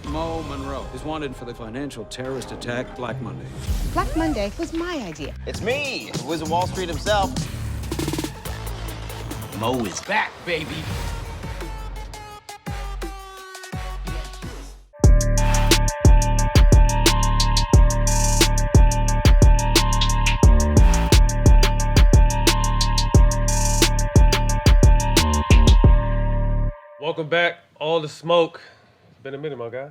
Mo Monroe is wanted for the financial terrorist attack Black Monday. Black Monday was my idea. It's me, the Wizard of Wall Street himself. Mo is back, baby. Welcome back, All the Smoke. It's been a minute, my guy.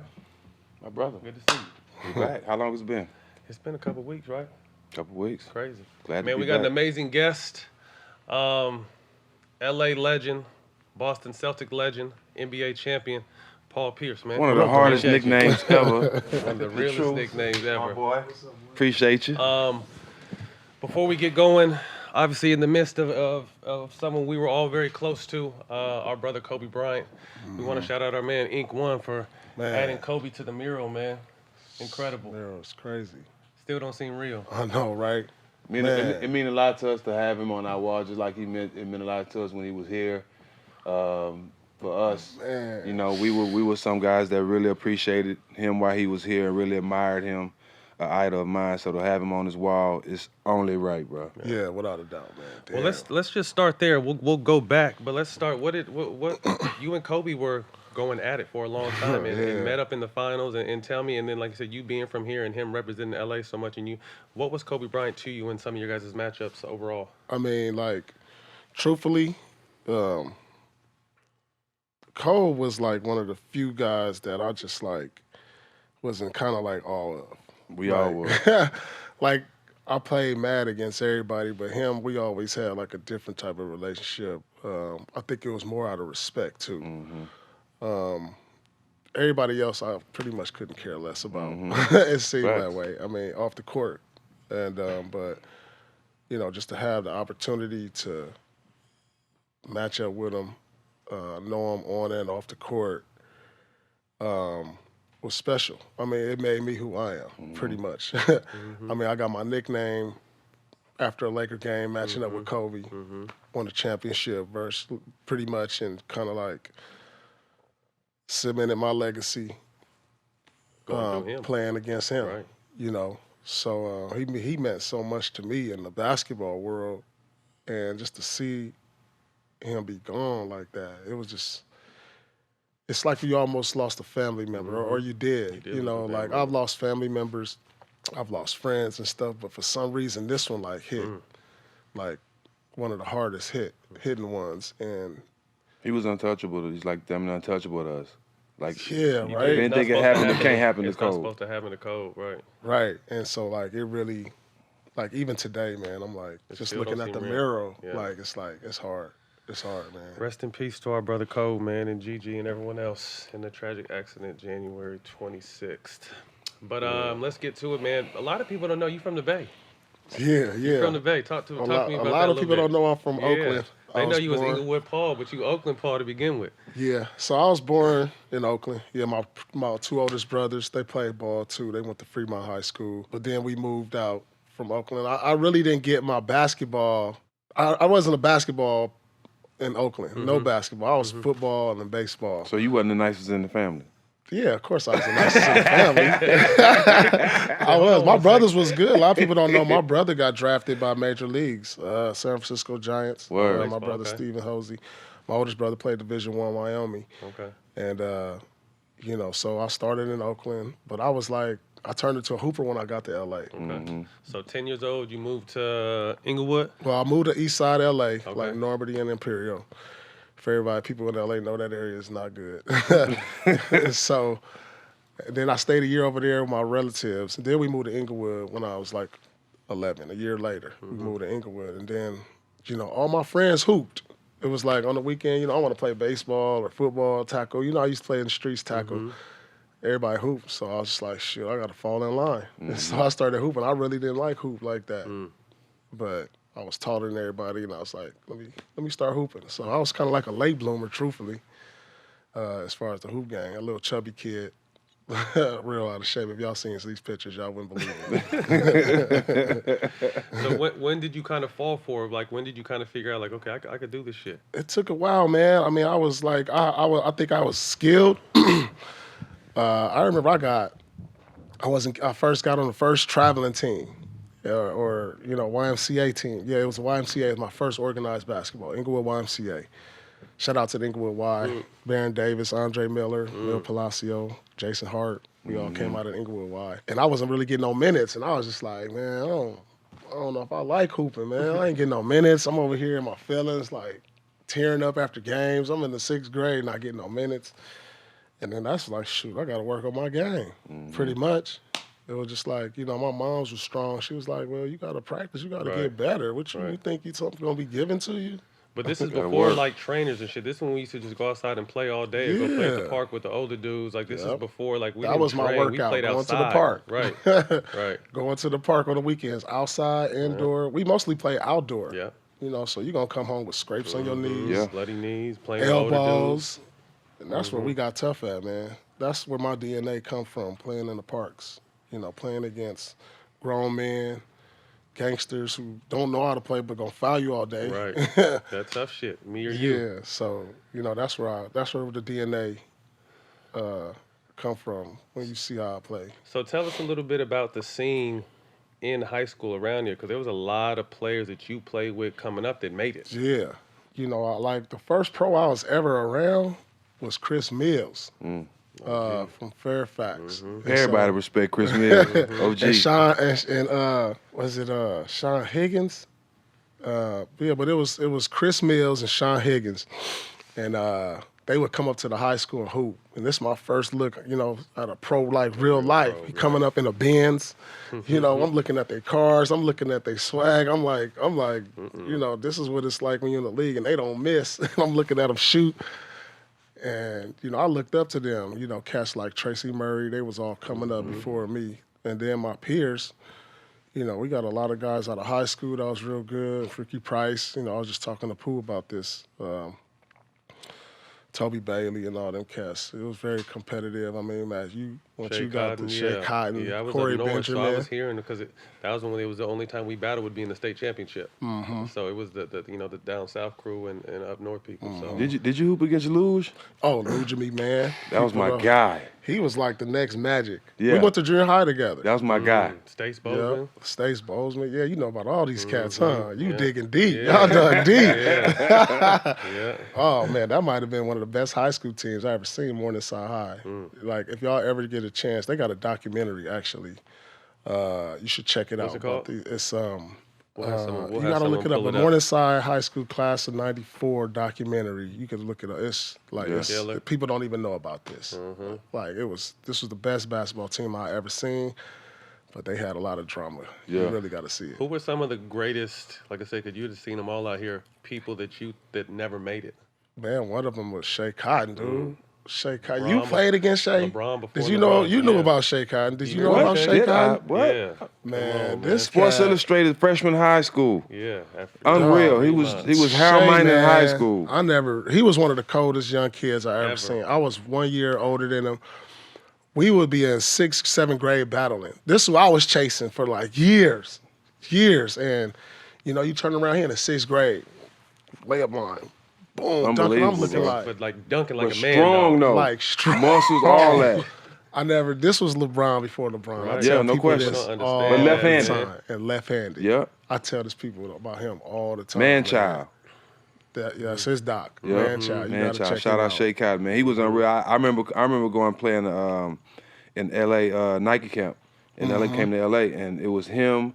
My brother. Good to see you. You back? How long has it been? It's been a couple weeks, right? Couple weeks. Crazy. Glad to Man, be we got back. an amazing guest. LA legend, Boston Celtic legend, NBA champion, Paul Pierce, man. One of the hardest nicknames ever. One of the realest nicknames ever. My boy. Appreciate you. Before we get going, obviously in the midst of someone we were all very close to, our brother Kobe Bryant. We want to shout out our man Enkone for adding Kobe to the mural, man. Incredible. Mural's crazy. Still don't seem real. I know, right? It mean a lot to us to have him on our wall, just like it meant a lot to us when he was here. For us, you know, we were some guys that really appreciated him while he was here and really admired him, an idol of mine. So to have him on his wall is only right, bro. Yeah, without a doubt, man. Damn. Well, let's just start there. We'll go back, but let's start. What you and Kobe were going at it for a long time and met up in the finals and tell me, and then like you said, you being from here and him representing LA so much, and what was Kobe Bryant to you in some of your guys' matchups overall? I mean, like, truthfully, Cole was like one of the few guys that I just like wasn't kind of like all of. We all were. Like, I played mad against everybody, but him, we always had like a different type of relationship. I think it was more out of respect too. Everybody else, I pretty much couldn't care less about. It seemed that way. I mean, off the court, and but you know, just to have the opportunity to match up with him, know him on and off the court, was special. I mean, it made me who I am, pretty much. I mean, I got my nickname after a Laker game, matching up with Kobe, won the championship verse, pretty much, and kind of like cemented my legacy playing against him. Right. You know, so he meant so much to me in the basketball world, and just to see him be gone like that, it was just. It's like you almost lost a family member, or you did. You know, like I've lost family members, I've lost friends and stuff, but for some reason this one like hit, like one of the hardest hitting ones. And He was untouchable. He's like damn untouchable to us. Like, yeah, right. Anything can happen, it can't happen to It's not Cole. supposed to happen to Cole, right? Right. And so like it really, like even today, man, I'm like just still looking don't at the seem mural, real. like it's hard. It's hard, man. Rest in peace to our brother Cole, man, and Gigi and everyone else in the tragic accident January 26th. But let's get to it, man. A lot of people don't know you from the Bay. Yeah. You're from the Bay. Talk to me about that. A lot of people don't know I'm from Oakland. They know you was born- Inglewood Paul, but you Oakland Paul to begin with. Yeah, so I was born in Oakland. Yeah, my two oldest brothers, they played ball too. They went to Fremont High School. But then we moved out from Oakland. I really didn't get my basketball. I wasn't a basketball in Oakland. No basketball. I was football and then baseball. So you wasn't the nicest in the family. Yeah, of course I was the nicest in the family. I was. My brothers was good. A lot of people don't know my brother got drafted by major leagues, San Francisco Giants. Word. My brother Stephen Hosey. My oldest brother played Division I Wyoming. Okay. And, you know, so I started in Oakland, but I was like, I turned into a hooper when I got to L.A. Okay. So 10 years old, you moved to Inglewood? Well, I moved to East Side L.A., like Normandy and Imperial. For everybody, people in L.A. know that area is not good. So then I stayed a year over there with my relatives. And then we moved to Inglewood when I was like 11, a year later. We moved to Inglewood. And then, you know, all my friends hooped. It was like on the weekend, you know, I want to play baseball or football, tackle. You know, I used to play in the streets, tackle. Everybody hooped. So I was just like, shit, I got to fall in line. And so I started hooping. I really didn't like hoop like that. But I was taller than everybody, and I was like, let me start hooping. So I was kind of like a late bloomer, truthfully, as far as the hoop gang. A little chubby kid, real out of shape. If y'all seen these pictures, y'all wouldn't believe it. So when did you kind of fall for it? Like, when did you kind of figure out, like, okay, I could do this shit? It took a while, man. I mean, I was like, I think I was skilled. I remember I first got on the first traveling team, or YMCA team. Yeah, it was a YMCA. It was my first organized basketball, Inglewood YMCA. Shout out to the Inglewood Y, Barron Davis, Andre Miller, Will Palacio, Jason Hart. We all came out of Inglewood Y. And I wasn't really getting no minutes, and I was just like, man, I don't know if I like hooping, man. I ain't getting no minutes. I'm over here in my feelings, like tearing up after games. I'm in the 6th grade, not getting no minutes. And then that's like, shoot, I got to work on my game, pretty much. It was just like, my mom's was strong. She was like, well, you got to practice. You got to get better. What you think something's going to be given to you? But this is before like trainers and shit. This is when we used to just go outside and play all day. Go play at the park with the older dudes. Like this is before like we didn't train. My workout. We played outside. To the park. Right. Right. Going to the park on the weekends, outside, indoor. We mostly play outdoor. Yeah. So you're gonna come home with scrapes on your knees, bloody knees, playing elbows. And that's where we got tough at, man. That's where my DNA come from, playing in the parks. Playing against grown men, gangsters who don't know how to play but gonna foul you all day. Right. That tough shit. Me or you. Yeah. So that's where the DNA come from when you see how I play. So tell us a little bit about the scene in high school around here, because there was a lot of players that you played with coming up that made it. Yeah. Like the first pro I was ever around was Chris Mills. From Fairfax. Everybody respect Chris Mills, OG. And Sean was it Sean Higgins? But it was Chris Mills and Sean Higgins, and they would come up to the high school and hoop. And this is my first look, at a pro like real life. He coming up in a Benz, I'm looking at their cars, I'm looking at their swag. I'm like, this is what it's like when you're in the league and they don't miss. I'm looking at them shoot. And, I looked up to them, cats like Tracy Murray, they was all coming up before me. And then my peers, we got a lot of guys out of high school that was real good. Ricky Price, I was just talking to Pooh about this. Toby Bailey and all them cats. It was very competitive. I mean, man, once you got the Shea Cotton, I was Corey up north, Benjamin. so I was hearing because that was when it was the only time we battled would be in the state championship. So it was the down south crew and up north people. So Did you hoop against Luge? Oh, Luge, man. That was my guy. He was like the next Magic. Yeah. We went to junior high together. That was my guy. Stace Bozeman. Yep. Stace Bozeman. Yeah, you know about all these cats, huh? You digging deep. Y'all dug deep. Yeah. Oh, man, that might have been one of the best high school teams I ever seen, Morningside High. Like, if y'all ever get a chance, they got a documentary, actually. You should check it out. What's it called? It's We'll you gotta look it up. The Morningside High School Class of '94 documentary. You can look it up. It's like people don't even know about this. Like this was the best basketball team I ever seen, but they had a lot of drama. Yeah. You really got to see it. Who were some of the greatest? Like I said, because you'd have seen them all out here. People that never made it. Man, one of them was Shea Cotton, dude. Shea Cotton. You played against Shea? LeBron before. Did you know? You knew about Shea Cotton? Did you know about Shea Cotton? What? Yeah. Man, this Sports Illustrated freshman high school. Yeah. Unreal. He was Harold Miner in high school. He was one of the coldest young kids I ever seen. I was 1 year older than him. We would be in 6th, 7th grade battling. This is what I was chasing for like years. And, you turn around here in the 6th grade, layup line. Boom, dunking. I'm looking dunking like a man. Strong though. Like strong. Muscles, all that. This was LeBron before LeBron. Right. I tell no people question. this But all left-handed. the time. And left-handed. Yeah. I tell this people about him all the time. Man-child. It's his doc. Yeah. Man-child. You gotta check Shout him out Shea Cotton, man. He was unreal. I remember going playing in LA Nike camp. And LA came to LA, and it was him,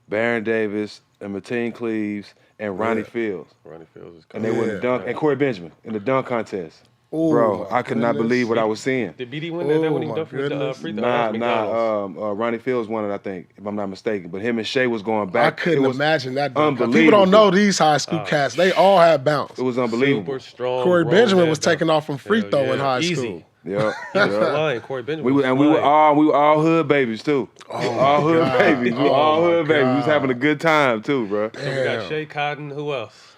Barron Davis, and Mateen Cleaves, and Ronnie Fields. Ronnie Fields is And they went dunk, and Corey Benjamin in the dunk contest. Ooh, bro, I could not believe what I was seeing. Did BD win that when he dunked from the free throw? Ronnie Fields won it, I think, if I'm not mistaken. But him and Shea was going back. I couldn't imagine that. Unbelievable. People don't know these high school cats. They all had bounce. It was unbelievable. Super strong. Corey Benjamin was taking off from free throw in high school. Yeah. Lying. Corey Benjamin. We were all hood babies too. All hood babies. We were all hood babies. We was having a good time too, bro. So we got Shea Cotton. Who else?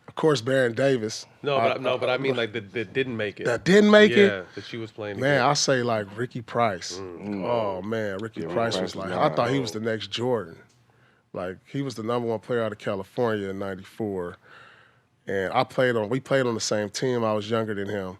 Of course, Barron Davis. But I mean like that didn't make it. That didn't make it? Yeah, that she was playing. Man, I say like Ricky Price. Oh man, Ricky Price was like, I thought he was the next Jordan. Like he was the #1 player out of California in '94, and we played on the same team. I was younger than him.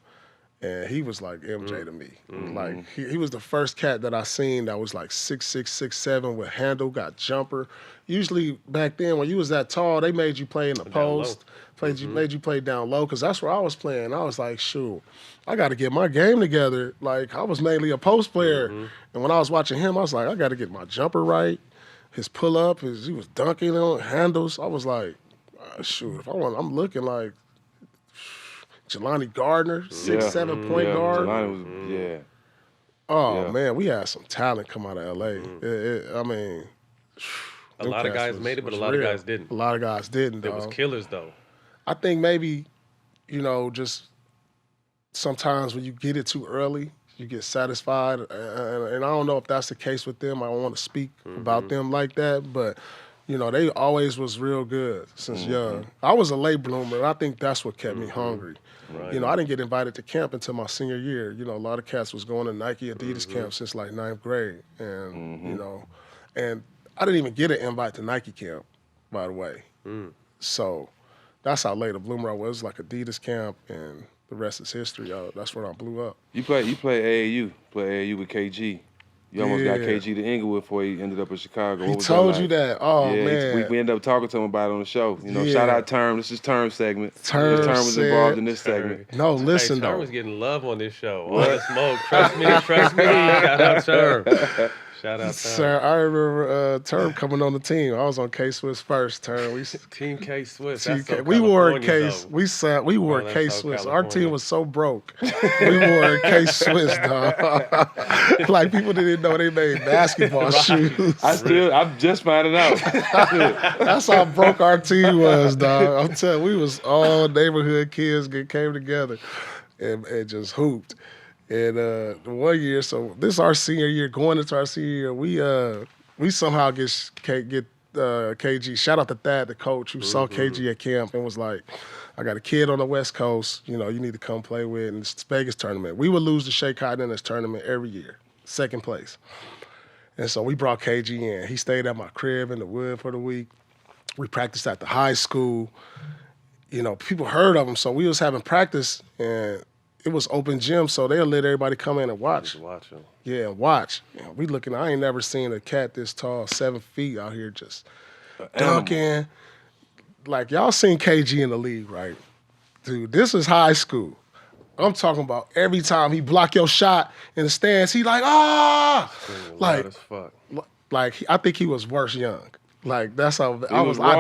And he was like MJ to me. Like he was the first cat that I seen that was like 6'6", 6'7", with handle, got jumper. Usually back then when you was that tall, they made you play in the post, made you play down low, because that's where I was playing. I was like, shoot, I got to get my game together. Like I was mainly a post player, and when I was watching him, I was like, I got to get my jumper right, his pull up, he was dunking on handles. I was like, shoot, if I'm looking like Jelani Gardner, 6'7" point guard. Jelani was, Oh man, we had some talent come out of LA. I mean, a lot of guys made it, but a lot of guys didn't. A lot of guys didn't. There was killers though. I think maybe, just sometimes when you get it too early, you get satisfied, and I don't know if that's the case with them. I don't want to speak about them like that, but they always was real good since young. I was a late bloomer, and I think that's what kept me hungry. Right. I didn't get invited to camp until my senior year. A lot of cats was going to Nike, Adidas camp since like 9th grade, and and I didn't even get an invite to Nike camp, by the way. So that's how late a bloomer I was. Like Adidas camp, and the rest is history. That's when I blew up. You play AAU with KG. You almost got KG to Inglewood before he ended up in Chicago. He told you that. Oh, man. We ended up talking to him about it on the show. Shout out Term. This is Term's segment. Term was involved in this segment. No, listen, Term was getting love on this show. All the smoke. Trust me. Shout out Term. Shout out Term. Sir, I remember Term coming on the team. I was on K-Swiss first, Term. Team K-Swiss. We wore K-Swiss. We wore K-Swiss. Our team was so broke. We wore K-Swiss, dog. Like people didn't know they made basketball shoes. I'm just finding out. That's how broke our team was, dog. I'm telling you, we was all neighborhood kids came together and just hooped. And 1 year, so this is our senior year. Going into our senior year, we somehow get KG. Shout out to Thad, the coach, who saw KG at camp and was like, I got a kid on the West Coast, you need to come play with in this Vegas tournament. We would lose to Shea Cotton in this tournament every year, second place. And so we brought KG in. He stayed at my crib in the wood for the week. We practiced at the high school. People heard of him, so we was having practice, and it was open gym, so they'll let everybody come in and watch. Watch him. Yeah, watch. We looking. I ain't never seen a cat this tall, 7 feet out here just dunking. Like y'all seen KG in the league, right? Dude, this is high school. I'm talking about every time he block your shot in the stands, he like like as fuck. Like I think he was worse young. Like that's how I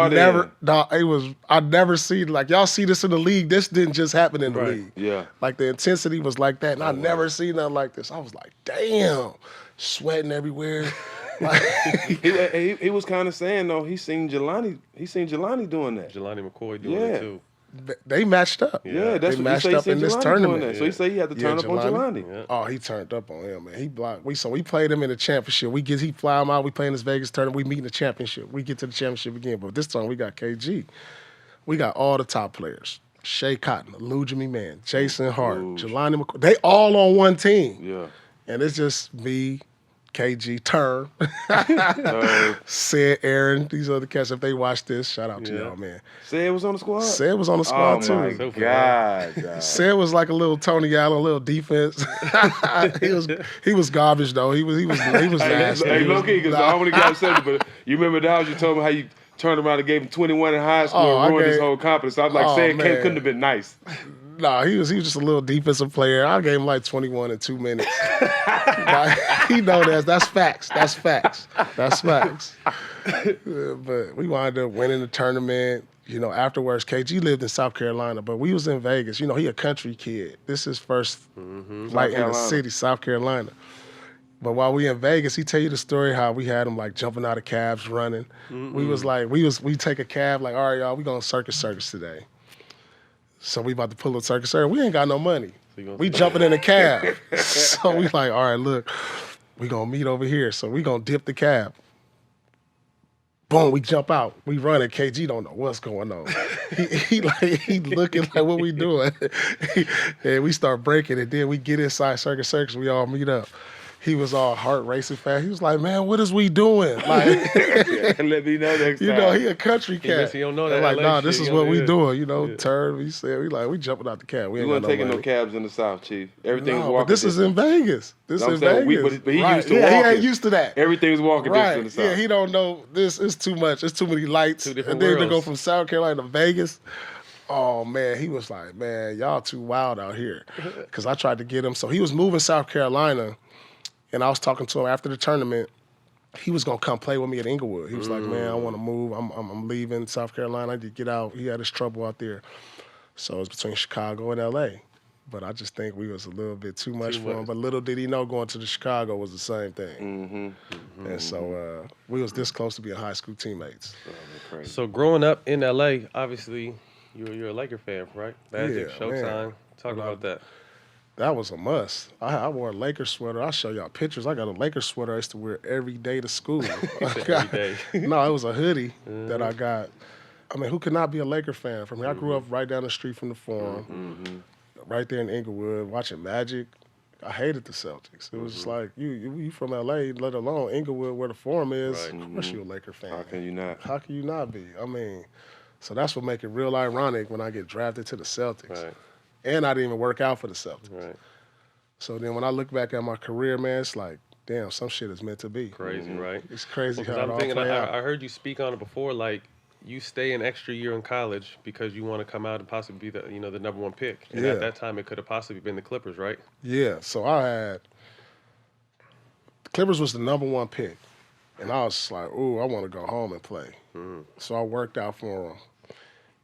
never seen, like y'all see this in the league. This didn't just happen in the league. Yeah. Like the intensity was like that, and I never seen nothing like this. I was like, damn, sweating everywhere. Like, he was kind of saying though, he seen Jelani doing that. Jelani McCoy doing it too. They matched up. Yeah, that's they what matched he up in this tournament. So he said he had to turn up on Jelani. Yeah. Oh, he turned up on him, man. He blocked. We played him in the championship. He fly him out. We play in this Vegas tournament. We meet in the championship. We get to the championship again, but this time we got KG. We got all the top players: Shea Cotton, Lou Jimmy Man, Jason Hart, Jelani McCoy. They all on one team. Yeah, and it's just me, KG, Term, Sid, Aaron, these other cats. If they watch this, shout out to y'all, man. Sid was on the squad? Sid was on the squad, too. Oh, my God. Sid was like a little Tony Allen, a little defense. he was garbage, though. He was nasty. Hey, low-key, because I only got upset, but you remember that you told me how you turned around and gave him 21 in high school and ruined his whole confidence. I was like, Sid couldn't have been nice. Nah, he was just a little defensive player. I gave him like 21 in 2 minutes. He know that. That's facts. But we wound up winning the tournament. Afterwards, KG lived in South Carolina, but we was in Vegas. He a country kid. This is first like in the city, South Carolina. But while we in Vegas, he tell you the story how we had him like jumping out of cabs, running. We was like, we take a cab like, all right, y'all, we going circus today. So we about to pull a circus. We ain't got no money. We jumping in a cab. So we like, all right, look, we gonna meet over here. So we gonna dip the cab. Boom, we jump out. We run and KG don't know what's going on. He looking like, what we doing? And we start breaking, and then we get inside circus. We all meet up. he was all heart racing fast. He was like, man, what is we doing? Like, let me know next time. you know, he a country cat. He don't know that. Like, LA nah, shit. this is He what don't we do doing. You know, Yeah. turn. We said, we jumping out the cab. We We ain't weren't got no taking money. no cabs in the South, Chief. Everything's No, walking but this is in distance. Vegas. This No, I'm in saying Vegas. but he Right. used to yeah, walking. he ain't used to that. Everything's walking Right. distance in the Yeah, South. he don't know. This is too much. It's too many lights. Two different and then to go worlds. from South Carolina to Vegas. Oh man, he was like, man, y'all too wild out here. Because I tried to get him. So he was moving South Carolina, and I was talking to him after the tournament. He was gonna come play with me at Inglewood. He was like, man, I want to move. I'm leaving South Carolina. I need to get out. He had his trouble out there. So it was between Chicago and LA. But I just think we was a little bit too much for him. But little did he know going to the Chicago was the same thing. And so we was this close to being high school teammates. So growing up in LA, obviously you're a Laker fan, right? Magic, Yeah, Showtime. man. Talk about that. That was a must. I wore a Lakers sweater. I'll show y'all pictures. I got a Lakers sweater I used to wear every day to school. Every day. No, it was a hoodie that I got. I mean, who could not be a Laker fan? From here, I grew up right down the street from the Forum, right there in Inglewood, watching Magic. I hated the Celtics. It was just like, you from LA, let alone Inglewood, where the Forum is. Right. Of course you a Laker fan. How can you not? How can you not be? I mean, so that's what make it real ironic when I get drafted to the Celtics. Right. And I didn't even work out for the Celtics. Right. So then when I look back at my career, man, it's like, damn, some shit is meant to be. Crazy, right? It's crazy Because how it I'm all thinking, play out. I heard you speak on it before, like you stay an extra year in college because you want to come out and possibly be the the number one pick. And Yeah. at that time, it could have possibly been the Clippers, right? Yeah, so I had, Clippers was the number one pick. And I was like, ooh, I want to go home and play. So I worked out for them.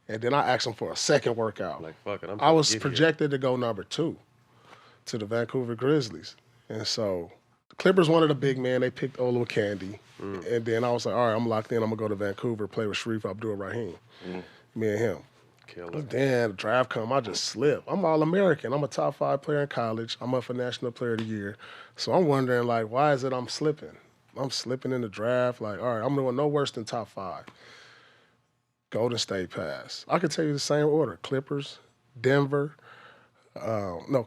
And then I asked them for a second workout. Like, fuck it. I was projected to go number 2 to the Vancouver Grizzlies. And so the Clippers wanted a big man. They picked Olo Candy. And then I was like, all right, I'm locked in. I'm going to go to Vancouver, play with Sharif Abdul-Rahim. Me and him. Killer. Then the draft come, I just slip. I'm All-American. I'm a top 5 player in college. I'm up for National Player of the Year. So I'm wondering, like, why is it I'm slipping? I'm slipping in the draft. Like, all right, I'm doing no worse than top 5. Golden State pass. I could tell you the same order. Clippers, Denver,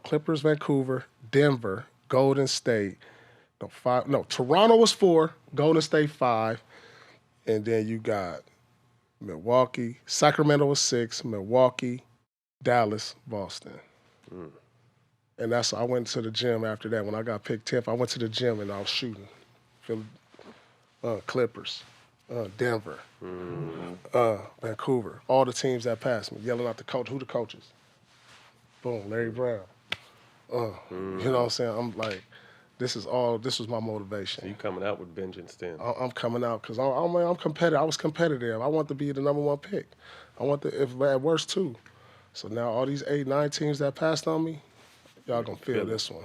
Clippers, Vancouver, Denver, Golden State. Toronto was 4, Golden State 5, and then you got Milwaukee, Sacramento was 6, Milwaukee, Dallas, Boston. And I went to the gym after that. When I got picked 10th, I went to the gym and I was shooting. Clippers, Denver, Vancouver, all the teams that passed me, yelling out the coach, who the coaches? Boom, Larry Brown. You know what I'm saying? I'm like, this was my motivation. So you coming out with vengeance then? I'm coming out because I'm competitive. I was competitive. I want to be the number 1 pick. I want if at worst 2. So now all these 8, 9 teams that passed on me, y'all gonna feel this one.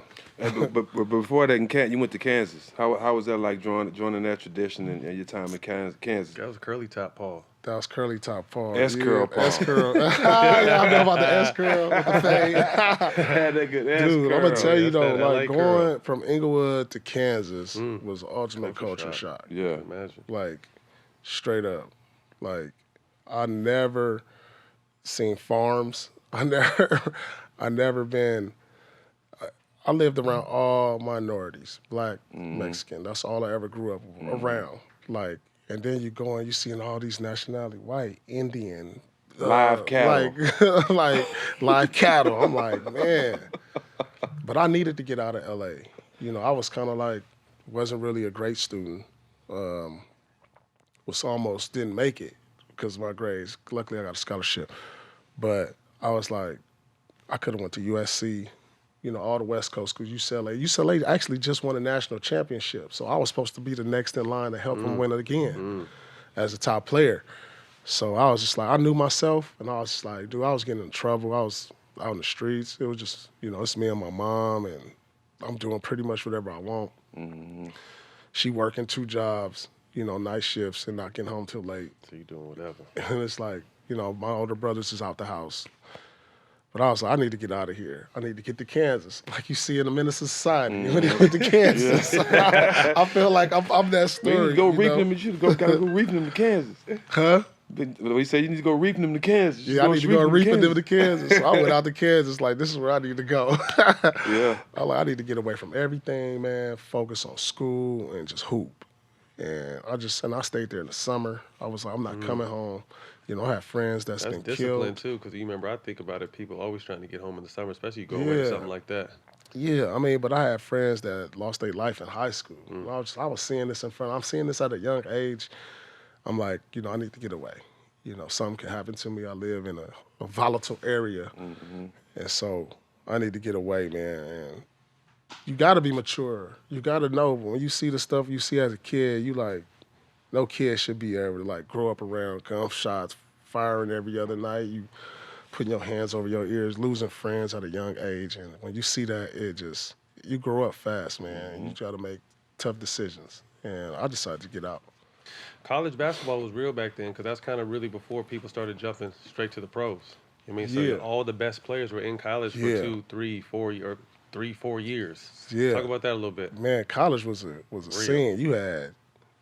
but before that, you went to Kansas. How was that like joining that tradition and your time in Kansas? That was curly top Paul. That was curly top Paul. S-curl Paul. S-curl. Y'all know about the S-curl with the fade. Had that good Dude, I'm gonna tell you though, That's that LA like curl. going from Inglewood to Kansas was the ultimate culture shock. Yeah. Imagine. Like, straight up. Like, I never seen farms. I never been. I lived around all minorities, black, Mexican. That's all I ever grew up around. Like, and then you go and you seeing all these nationalities, white, Indian, Live cattle. like live cattle. I'm like, man. But I needed to get out of LA. You know, I was kind of like, wasn't really a great student. Was almost didn't make it because of my grades. Luckily, I got a scholarship. But I was like, I could have went to USC, you know, all the West Coast schools, UCLA. UCLA actually just won a national championship. So I was supposed to be the next in line to help them win it again as a top player. So I was just like, I knew myself, and I was just like, dude, I was getting in trouble. I was out in the streets. It was just, you know, it's me and my mom, and I'm doing pretty much whatever I want. She working 2 jobs, you know, night shifts and not getting home till late. So you doing whatever. And it's like, you know, my older brothers is out the house. But I was like, I need to get out of here. I need to get to Kansas, like you see in the Menace of Society. When he went to Kansas, I feel like I'm that story. You go you reaping know? them. You should gotta go reaping them to Kansas. Huh? We said you need to go reaping them to Kansas. Yeah, I need to go reaping them to Kansas. So I went out to Kansas like, this is where I need to go. Yeah. I need to get away from everything, man. Focus on school and just hoop. And I stayed there in the summer. I was like, I'm not coming home. You know, I have friends that's been discipline killed. too, because you remember, I think about it, people always trying to get home in the summer, especially you go away to something like that. Yeah, I mean, but I had friends that lost their life in high school. I was seeing this I'm seeing this at a young age. I'm like, you know, I need to get away. You know, something can happen to me. I live in a volatile area. And so I need to get away, man. And you got to be mature. You got to know when you see the stuff you see as a kid, you like, no kid should be able to like grow up around gunshots, firing every other night. You putting your hands over your ears, losing friends at a young age. And when you see that, you grow up fast, man. You try to make tough decisions. And I decided to get out. College basketball was real back then because that's kind of really before people started jumping straight to the pros. I mean, so all the best players were in college for 2, 3, 4 years. Yeah. Talk about that a little bit. Man, college was a scene. You had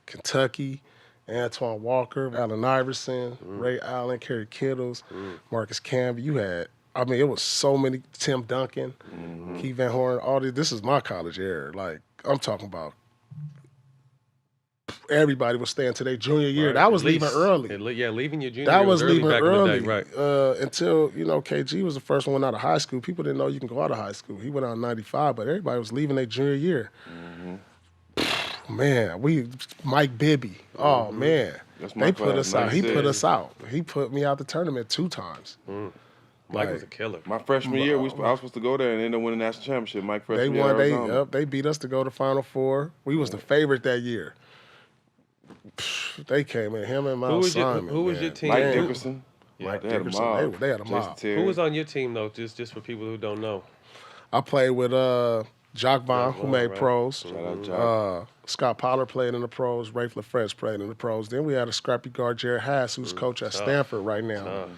Kentucky, Antoine Walker, Allen Iverson, Ray Allen, Kerry Kittles, Marcus Camby. You had, I mean, it was so many, Tim Duncan, Keith Van Horn, all this is my college era. Like, I'm talking about everybody was staying to their junior year. Right. That was leaving early. Leaving your junior that year was early leaving back early. In the day, right. Until, you know, KG was the first one out of high school. People didn't know you can go out of high school. He went out in 95, but everybody was leaving their junior year. Man, Mike Bibby. Oh, man. They put us out. He put us out. He put me out the tournament 2 times. Mike was a killer. My freshman year, I was supposed to go there and end up winning the national championship. Mike freshman year, they beat us to go to Final Four. We was the favorite that year. They came in, him and Miles Simon. Who was your team? Mike Dickerson. Mike they had Dickerson. a mob. They had a mob. Who was on your team, though, just for people who don't know? I played with Jock Bond, who made pros. Shout out Jock. Scott Pollard played in the pros. Rafe LaFresh played in the pros. Then we had a scrappy guard, Jared Haas, who's coach at Stanford right now.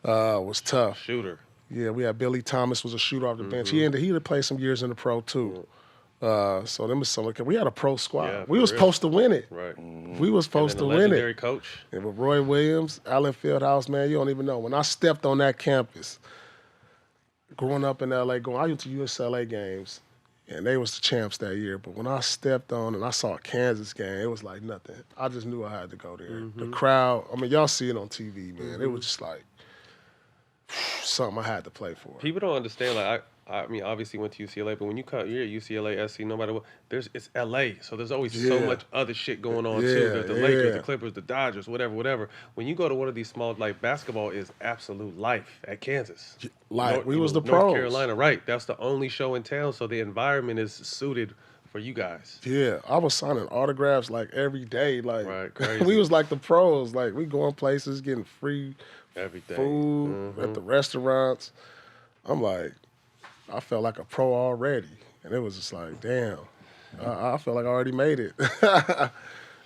Was tough. Shooter. Yeah, we had Billy Thomas, was a shooter off the bench. He had played some years in the pro, too. So them was some. We had a pro squad. Yeah, we was supposed to win it. Right. We was supposed to win it. Legendary coach. And with Roy Williams, Allen Fieldhouse, man, you don't even know. When I stepped on that campus, growing up in L.A., I went to USLA games, and they was the champs that year. But when I stepped on and I saw a Kansas game, it was like nothing. I just knew I had to go there. The crowd, I mean, y'all see it on TV, man. It was just like something I had to play for. People don't understand, like, I mean, obviously went to UCLA, but when you're at UCLA, SC, no matter what, it's LA, so there's always so much other shit going on too. There's the Lakers, the Clippers, the Dodgers, whatever. When you go to one of these small, like basketball is absolute life at Kansas. Like we was the North pros. Carolina, right? That's the only show in town, so the environment is suited for you guys. Yeah, I was signing autographs like every day. Like crazy. We was like the pros. Like we going places, getting free everything, food at the restaurants. I'm like, I felt like a pro already. And it was just like, damn, I felt like I already made it.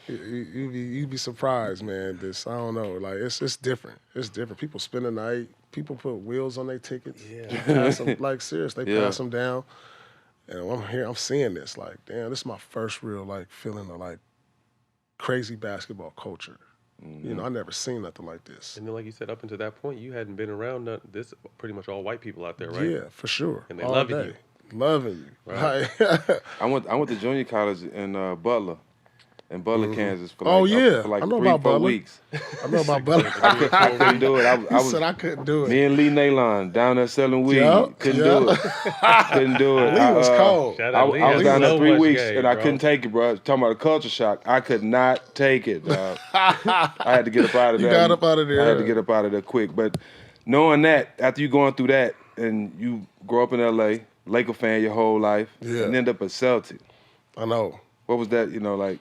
You'd be surprised, man. I don't know. Like, it's different. It's different. People spend the night. People put wheels on their tickets. Yeah. Like, serious. They pass them down. And I'm here, I'm seeing this. Like, damn, this is my first real, like, feeling of, like, crazy basketball culture. You know, I never seen nothing like this. And then, like you said, up until that point, you hadn't been around this. Pretty much all white people out there, right? Yeah, for sure. And they loving you. Loving you. Right. I went to junior college in Butler. In Butler, Kansas, for like I know 3-4 weeks. I know about Butler. I couldn't do it. I said I couldn't do it. Me and Lee Nalon down there selling weed. Couldn't do it. Couldn't do it. Lee was cold. I was down there 3 weeks, game, and I couldn't take it, bro. Talking about a culture shock. I could not take it, dog. I had to get up out of there. You got up out of there. I had to get up out of there quick. But knowing that, after you going through that, and you grow up in L.A., Laker fan your whole life, and end up a Celtic. I know. What was that, like...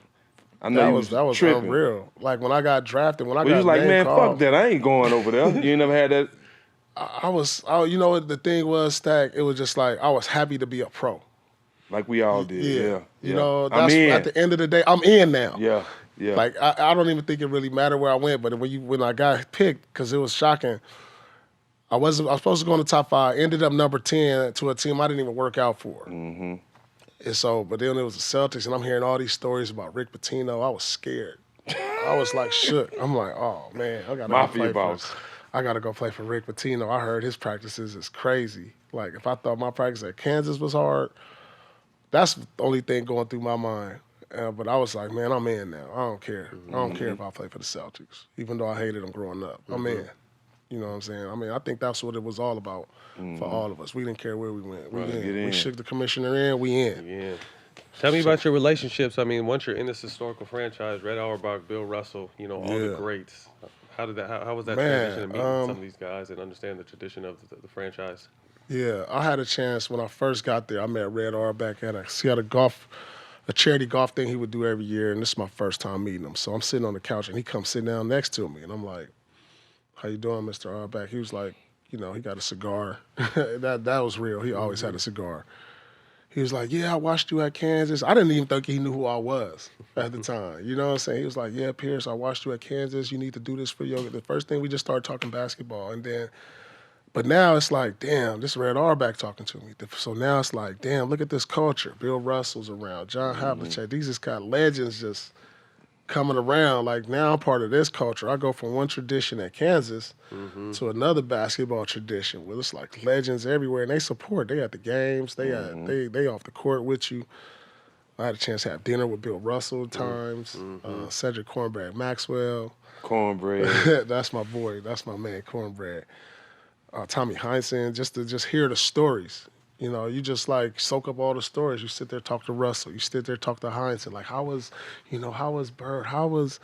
I know that was tripping. unreal. Like when I got drafted, you was like, man, fuck that. I ain't going over there. You ain't never had that. You know what the thing was, Stack? It was just like I was happy to be a pro. Like we all did. Yeah. You know, that's at the end of the day, I'm in now. Yeah. Yeah. Like I don't even think it really mattered where I went, but when I got picked, because it was shocking. I was supposed to go in the top 5. Ended up number 10 to a team I didn't even work out for. Mm-hmm. And so, but then it was the Celtics, and I'm hearing all these stories about Rick Pitino. I was scared. I was like shook. I'm like, oh man, I gotta Mafia go play boss. I gotta go play for Rick Pitino. I heard his practices is crazy. Like if I thought my practice at Kansas was hard, that's the only thing going through my mind. But I was like, man, I'm in now. I don't care. I don't care if I play for the Celtics, even though I hated them growing up. I'm in. You know what I'm saying? I mean, I think that's what it was all about for all of us. We didn't care where we went. We in. We shook the commissioner in. We in. Yeah. Tell me about your relationships. I mean, once you're in this historical franchise, Red Auerbach, Bill Russell, you know, all the greats. How did that? How was that transition to meeting some of these guys and understand the tradition of the franchise? Yeah, I had a chance when I first got there. I met Red Auerbach at he had a charity golf thing he would do every year, and this is my first time meeting him. So I'm sitting on the couch, and he comes sit down next to me, and I'm like, "How you doing, Mr. Auerbach?" He was like, you know, he got a cigar. that was real. He always had a cigar. He was like, "Yeah, I watched you at Kansas." I didn't even think he knew who I was at the time. You know what I'm saying? He was like, "Yeah, Pierce, I watched you at Kansas. You need to do this for yoga." The first thing we just started talking basketball, and then, but now it's like, damn, this Red Auerbach talking to me. So now it's like, damn, look at this culture. Bill Russell's around, John Havlicek. These just got legends just coming around. Like now I'm part of this culture. I go from one tradition at Kansas to another basketball tradition where it's like legends everywhere, and they support. They at the games. They they off the court with you. I had a chance to have dinner with Bill Russell at times. Cedric Cornbread Maxwell. Cornbread. That's my boy. That's my man, Cornbread. Tommy Heinsohn, just to hear the stories. You know, you just like soak up all the stories. You sit there, talk to Russell. You sit there, talk to Heinsohn. Like, how was Bird? How was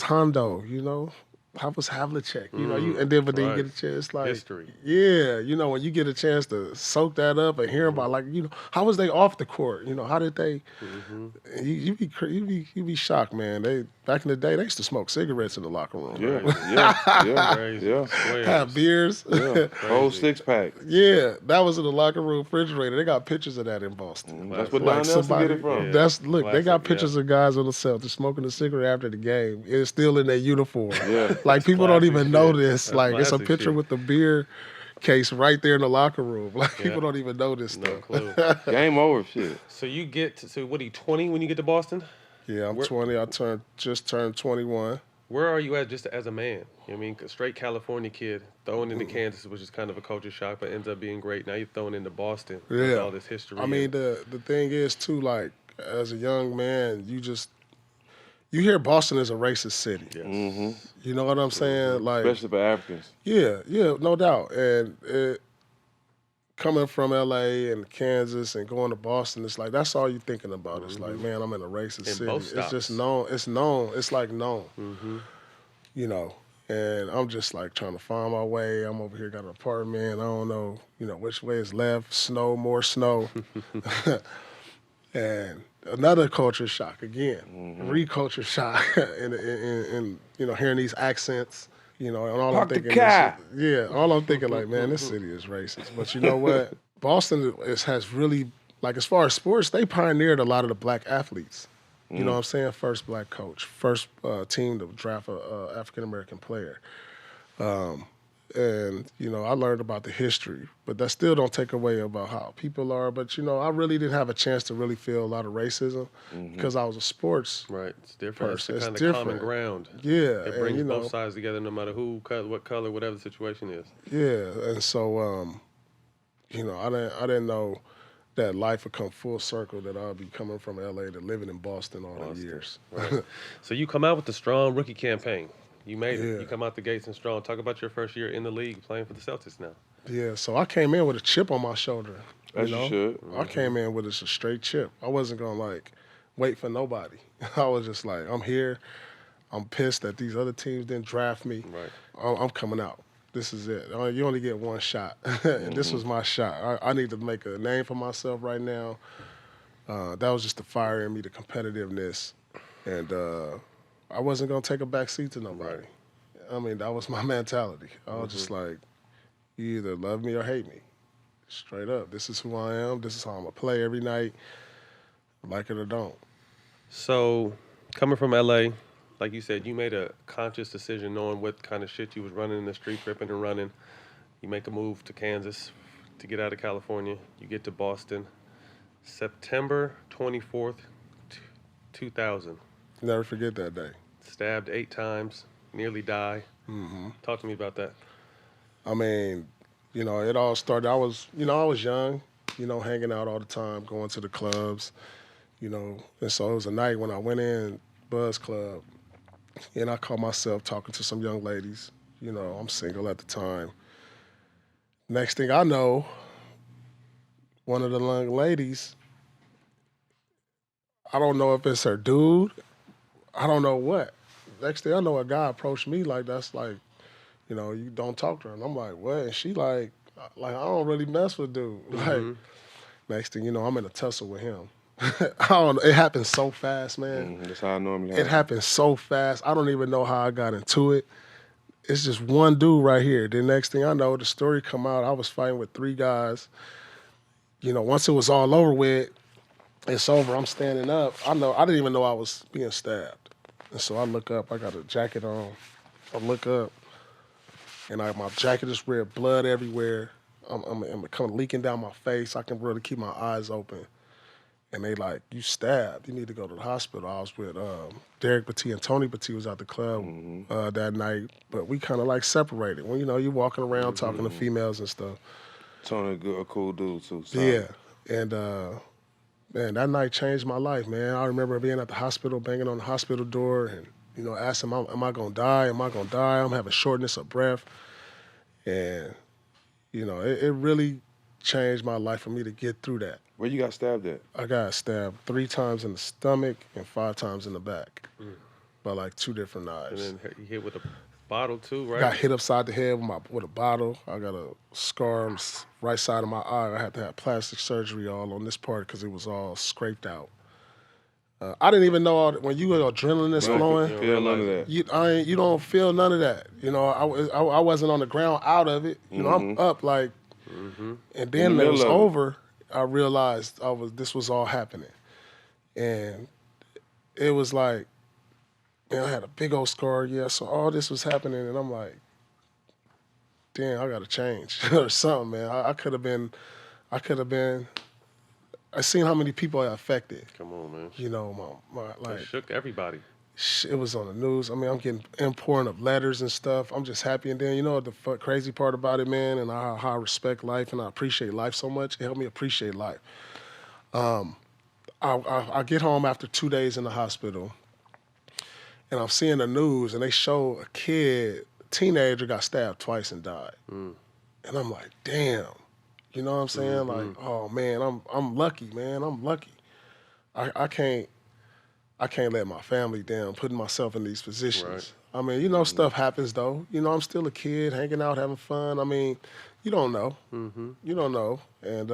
Hondo? You know, how was Havlicek? You know, and then you get a chance, like history. Yeah, you know, when you get a chance to soak that up and hear about, like, you know, how was they off the court? You know, how did they? You be shocked, man. They back in the day, they used to smoke cigarettes in the locker room. Have beers. Whole 6-pack. Yeah, that was in the locker room refrigerator. They got pictures of that in Boston. That's what Don Nelson get it from. They got pictures of guys on the Celtics smoking a cigarette after the game. It's still in their uniform. Like people don't even know this. Like it's a picture with the beer case right there in the locker room. Like people don't even know this stuff. Clue. Game over, shit. So you get what are you 20 when you get to Boston? Yeah, I'm 20. I just turned 21. Where are you at just as a man? You know what I mean, straight California kid thrown into Kansas, which is kind of a culture shock, but ends up being great. Now you're thrown into Boston with all this history. I mean, the thing is too, like as a young man, you hear Boston is a racist city. Yes. You know what I'm saying? Like, especially for Africans. Yeah, no doubt. And coming from LA and Kansas and going to Boston, it's like that's all you're thinking about. It's like, man, I'm in a racist city. It's just known. It's known. It's like known. You know, and I'm just like trying to find my way. I'm over here, got an apartment. I don't know, you know, which way is left. Snow, more snow. And another culture shock again, re-culture shock, and you know, hearing these accents, you know, and all I'm thinking, all I'm thinking, like, man, this city is racist. But you know what? Boston has really, like, as far as sports, they pioneered a lot of the black athletes. You know what I'm saying? First black coach, first team to draft a African American player. And, you know, I learned about the history, but that still don't take away about how people are. But, you know, I really didn't have a chance to really feel a lot of racism because I was a sports It's different. person. It's kind of common ground. Yeah. It brings both sides together no matter who, what color, whatever the situation is. Yeah. And so, you know, I didn't know that life would come full circle, that I'll be coming from LA to living in Boston all the years. Right. So you come out with the strong rookie campaign. You made it. You come out the gates and strong. Talk about your first year in the league playing for the Celtics now. Yeah, so I came in with a chip on my shoulder. As you should. I came in with a straight chip. I wasn't going to, like, wait for nobody. I was just like, I'm here. I'm pissed that these other teams didn't draft me. Right. I'm coming out. This is it. You only get one shot. And this was my shot. I need to make a name for myself right now. That was just the fire in me, the competitiveness. And I wasn't going to take a back seat to nobody. I mean, that was my mentality. I was just like, you either love me or hate me. Straight up. This is who I am. This is how I'm going to play every night, like it or don't. So, coming from L.A., like you said, you made a conscious decision knowing what kind of shit you was running in the street, ripping and running. You make a move to Kansas to get out of California. You get to Boston. September 24th, 2000. Never forget that day. stabbed 8 times, nearly die. Talk to me about that. I mean, you know, it all started. I was young, you know, hanging out all the time, going to the clubs, you know. And so it was a night when I went in Buzz Club, and I caught myself talking to some young ladies. You know, I'm single at the time. Next thing I know, one of the young ladies, I don't know if it's her dude, I don't know what. Next thing I know, a guy approached me like, that's like, you know, you don't talk to her. And I'm like, what? And she like I don't really mess with dude. Like, next thing you know, I'm in a tussle with him. I don't know. It happened so fast, man. That's how I normally It happened so fast. I don't even know how I got into it. It's just one dude right here. The next thing I know, the story come out, I was fighting with 3 guys. You know, once it was all over with, it's over, I'm standing up. I didn't even know I was being stabbed. And so I look up, I got a jacket on. I look up, and my jacket is red, blood everywhere. I'm kind of leaking down my face. I can really keep my eyes open. And they like, you stabbed. You need to go to the hospital. I was with Derek Battie and Tony Battie was at the club that night. But we kind of like separated. When, you know, you walking around talking to females and stuff. Tony, a cool dude too. So. Yeah. And man, that night changed my life, man. I remember being at the hospital, banging on the hospital door and, you know, asking, am I going to die? Am I going to die? I'm having shortness of breath. And, you know, it really changed my life for me to get through that. Where you got stabbed at? I got stabbed 3 times in the stomach and 5 times in the back by like 2 different knives. And then you hit with a bottle too, right? Got hit upside the head with a bottle. I got a scar on the right side of my eye. I had to have plastic surgery all on this part because it was all scraped out. I didn't even know when you adrenaline is flowing. You feel none of that. You don't feel none of that. You know, I wasn't on the ground out of it. You know, I'm up like, and then it was over. I realized this was all happening, and it was like, man, I had a big old scar. Yeah, so all this was happening, and I'm like, damn, I got to change or something, man. I could have been. I seen how many people I affected. Come on, man. You know, my like it shook everybody. It was on the news. I mean, I'm getting importing of letters and stuff. I'm just happy. And then, you know, the crazy part about it, man, and how I respect life and I appreciate life so much, it helped me appreciate life. I get home after 2 days in the hospital, and I'm seeing the news, and they show a kid, teenager, got stabbed twice and died. And I'm like, damn. You know what I'm saying? Like, oh, man, I'm lucky, man. I'm lucky. I can't let my family down, putting myself in these positions. Right. I mean, you know, stuff happens, though. You know, I'm still a kid, hanging out, having fun. I mean, you don't know. You don't know. And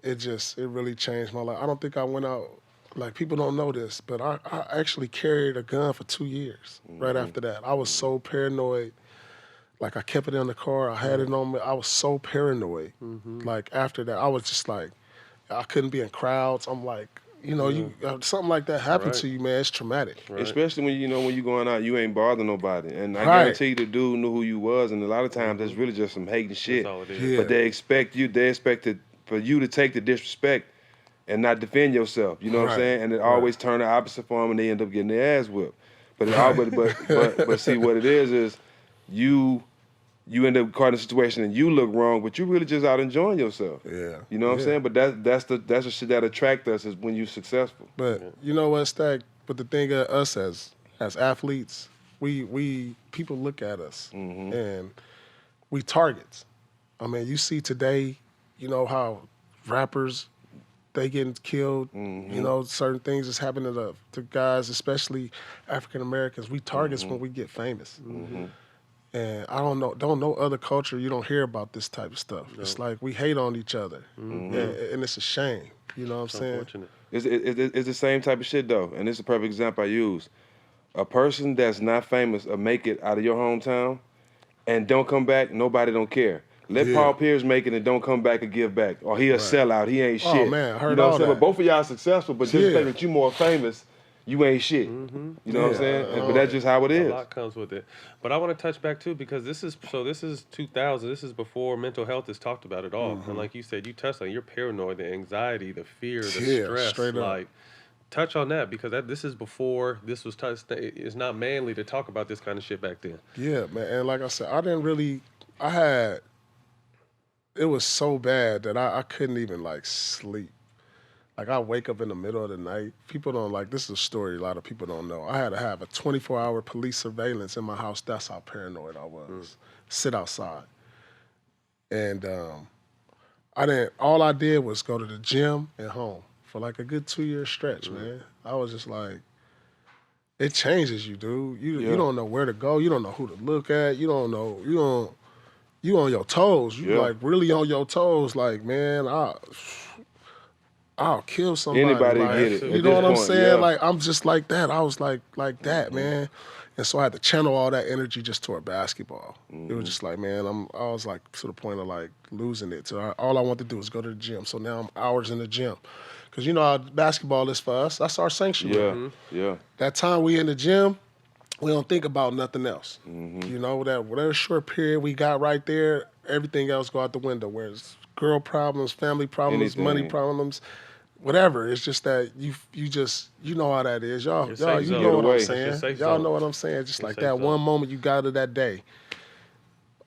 it really changed my life. I don't think I went out, like, people don't know this, but I actually carried a gun for 2 years right after that. I was so paranoid. Like, I kept it in the car. I had it on me. I was so paranoid. Like, after that, I was just like, I couldn't be in crowds. I'm like, you know, something like that happened to you, man. It's traumatic. Right. Especially when you going out, you ain't bothering nobody. And I guarantee you the dude knew who you was, and a lot of times that's really just some hating shit. That's all it is. Yeah. But they expect for you to take the disrespect and not defend yourself. You know what I'm saying? And it always turn the opposite for them, and they end up getting their ass whipped. But but see what it is you end up caught in a situation and you look wrong, but you really just out enjoying yourself. Yeah. You know what I'm saying? But that's the shit that attract us is when you're successful. But you know what, Stack? But the thing of us as athletes, we people look at us and we targets. I mean, you see today, you know how rappers they getting killed. You know, certain things is happening to guys, especially African Americans. We targets when we get famous. And I don't know other culture, you don't hear about this type of stuff. No. It's like we hate on each other, and it's a shame. You know what I'm saying? It's the same type of shit, though, and this is a perfect example I use. A person that's not famous or make it out of your hometown and don't come back, nobody don't care. Let Paul Pierce make it and don't come back and give back. Or he a sellout, he ain't shit. Oh, man, I heard you know all what I'm saying? that. But both of y'all successful, but just because that you more famous, you ain't shit. You know what I'm saying? But that's just how it is. A lot comes with it. But I want to touch back too, because this is 2000. This is before mental health is talked about at all. And like you said, you touched on it. You're paranoid, the anxiety, the fear, the stress. Straight up. Like touch on that because this is before this was touched. It's not manly to talk about this kind of shit back then. Yeah, man. And like I said, it was so bad that I couldn't even like sleep. Like I wake up in the middle of the night. People don't this is a story a lot of people don't know. I had to have a 24-hour police surveillance in my house. That's how paranoid I was. Sit outside. And all I did was go to the gym and home for like a good 2-year stretch, man. I was just like, it changes you, dude. You don't know where to go. You don't know who to look at. You don't know, you on your toes. You like really on your toes. Like, man, I'll kill somebody. Anybody like, get it. You know what I'm saying? Yeah. Like, I'm just like that. I was like that, man. And so I had to channel all that energy just toward basketball. It was just like, man, I was like to the point of like losing it. So all I wanted to do was go to the gym. So now I'm hours in the gym. Because you know how basketball is for us. That's our sanctuary. Yeah. That time we in the gym, we don't think about nothing else. You know, that whatever short period we got right there, everything else go out the window. Whereas girl problems, family problems, money problems, whatever. It's just that you know how that is. Y'all you know what I'm saying. Y'all know what I'm saying. Just like that one moment you got of that day.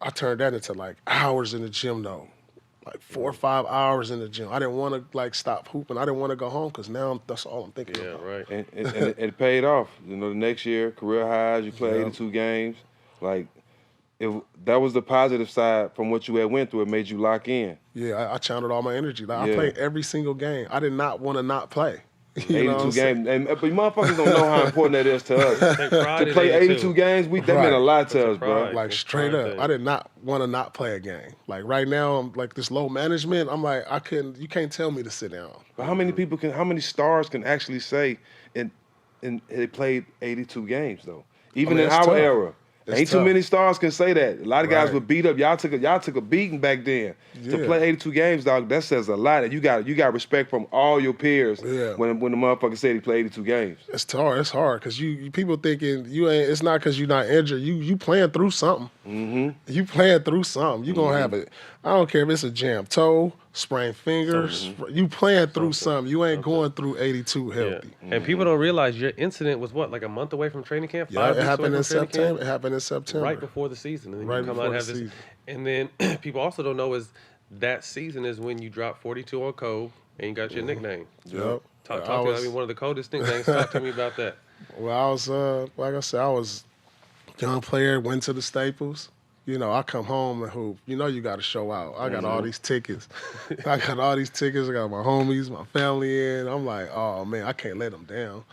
I turned that into like hours in the gym though. Like 4 or 5 hours in the gym. I didn't want to like stop hooping. I didn't want to go home because now that's all I'm thinking about. Yeah, right. And it paid off. You know, the next year, career highs, you played 82 games. Like, that was the positive side from what you had went through. It made you lock in. Yeah, I channeled all my energy. Like, I played every single game. I did not want to not play. 82 games. But motherfuckers don't know how important that is to us. To play 82 games, that meant a lot to us, bro. Like straight up. I did not want to not play a game. Like right now, I'm like this low management. I'm like, you can't tell me to sit down. But how many stars can actually say and they played 82 games though? Even in our era. Ain't too many stars can say that. A lot of guys were beat up. Y'all took a beating back then. To play 82 games, dog, that says a lot. And you got respect from all your peers when the motherfucker said he played 82 games. It's hard. It's hard because you people thinking you ain't. It's not because you're not injured. You playing through something. You playing through something. You gonna have it. I don't care if it's a jammed toe, sprained fingers. You playing through something. You ain't going through 82 healthy. Yeah. And people don't realize your incident was what, like a month away from training camp? Yeah, it happened in September. It happened in September. Right before the season. And then Right you come out and have this. And then people also don't know is that season is when you dropped 42 on Cove and you got your nickname. Yep. Talk to me. I mean, one of the coldest nicknames. Talk to me about that. Well, I was, like I said, I was a young player, went to the Staples. You know, I come home and hoop. You know you got to show out. I got all these tickets. I got my homies, my family in. I'm like, oh, man, I can't let them down.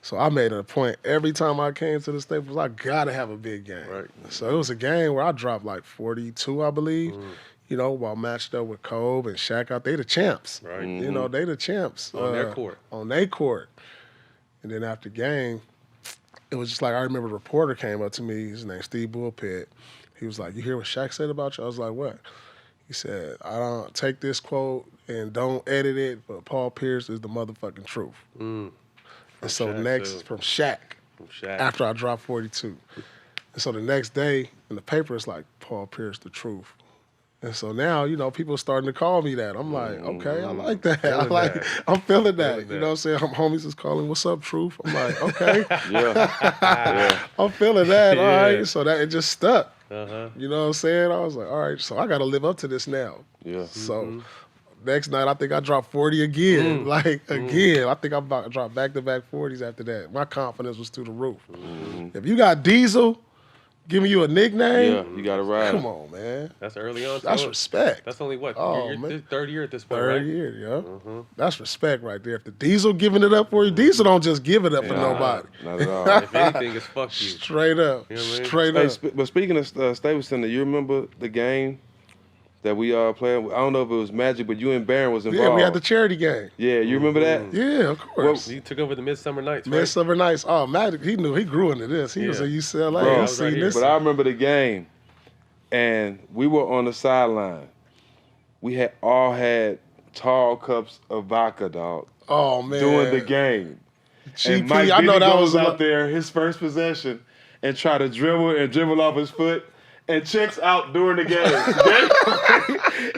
So I made it a point every time I came to the Staples, I got to have a big game. Right. So it was a game where I dropped like 42, I believe, you know, while matched up with Kobe and Shaq out. They the champs. Right. You know, they the champs. On their court. On their court. And then after game, it was just like, I remember a reporter came up to me, his name's Steve Bullpit. He was like, you hear what Shaq said about you? I was like, what? He said, I don't take this quote and don't edit it, but Paul Pierce is the motherfucking truth. And so from Shaq, after I dropped 42. And so the next day in the paper, it's like, Paul Pierce, the truth. And so now, you know, people are starting to call me that. I'm like, okay, I like that. I'm feeling that. You know what I'm saying? Homies is calling, what's up, truth? I'm like, okay. I'm feeling that. All right. So that it just stuck. You know what I'm saying? I was like, all right, so I got to live up to this now. So next night, I think I dropped 40 again. Again. I think I'm about to drop back-to-back 40s after that. My confidence was through the roof. If you got Diesel giving you a nickname, you got to ride. Come on, man. That's early on. That's respect. That's only what? Oh, your third year at this point, Third right? year, yeah. That's respect right there. If the Diesel giving it up for you, Diesel don't just give it up for nobody. Not at all. If anything, it's fuck you. Straight up. You know what I mean? Straight up. But speaking of Staples Center, you remember the game that we played? I don't know if it was Magic, but you and Barron was involved. Yeah, we had the charity game. Yeah, you remember that? Yeah, of course. You took over the Midsummer Nights, right? Midsummer Nights. Oh, Magic, he knew. He grew into this. He was at UCLA. Bro, He seen this. But I remember the game, and we were on the sideline. We had all had tall cups of vodka, dog. Oh, man. During the game. GP, and Mike I know that goes was out there, his first possession, and try to dribble off his foot, and checks out during the game.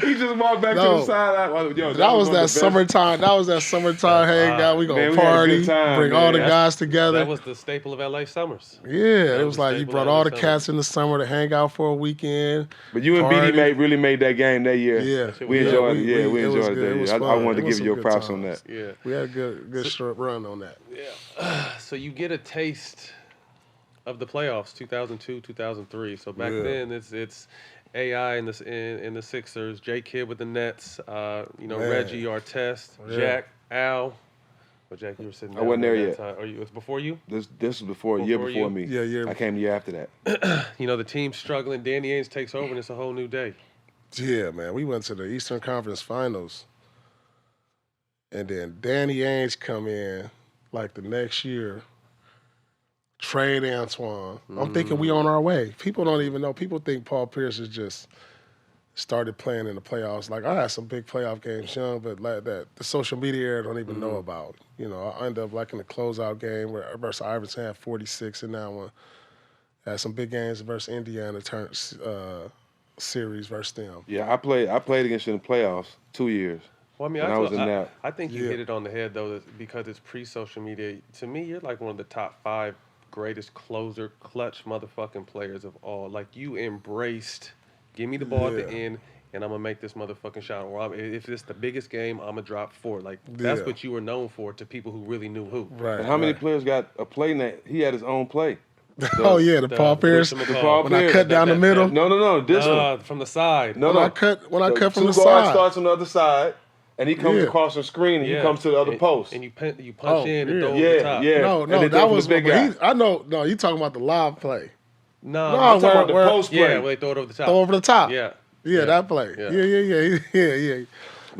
He just walked back to the side. Yo, that was that summertime. That was that summertime hangout. We gonna party, bring all the guys together. That was the staple of LA summers. Yeah, it was like you brought all the cats in the summer to hang out for a weekend. But you and BD really made that game that year. Yeah, we enjoyed it. Yeah, we enjoyed it that year. I wanted to give you your props on that. Yeah, we had a good short run on that. Yeah. So you get a taste of the playoffs, 2002, 2003. So back then, it's AI in the Sixers, J Kidd with the Nets, Reggie, Artest, Jack, Al. Well, Jack, you were sitting. I wasn't there yet. It was before you? This was a year before me. Yeah. I came the year after that. The team's struggling. Danny Ainge takes over, and it's a whole new day. Yeah, man. We went to the Eastern Conference Finals, and then Danny Ainge come in like the next year. Trade Antoine. I'm thinking we on our way. People don't even know. People think Paul Pierce has just started playing in the playoffs. Like, I had some big playoff games young, but like that, the social media era don't even know about. I ended up like in the closeout game where versus Iverson had 46 in that one. Had some big games versus Indiana series versus them. Yeah, I played against you in the playoffs 2 years. Well, I mean, I think you hit it on the head, though, because it's pre-social media. To me, you're like one of the top 5 greatest closer, clutch motherfucking players of all. Like, you embraced, give me the ball at the end, and I'm going to make this motherfucking shot. Or if it's the biggest game, I'm going to drop 4. Like, that's what you were known for to people who really knew who. Right. And how many players got a play that he had his own play? The Paul Pierce. When I cut down the middle. No, this one. From the side. When I cut from the side. 2 guards starts on the other side. And he comes across the screen and he comes to the other post. And you punch in and throw over the top. No, that was big guy. I know. No, you talking about the live play. No, I'm talking about the post play. Yeah, where they throw it over the top. Throw over the top. Yeah, that play. Yeah.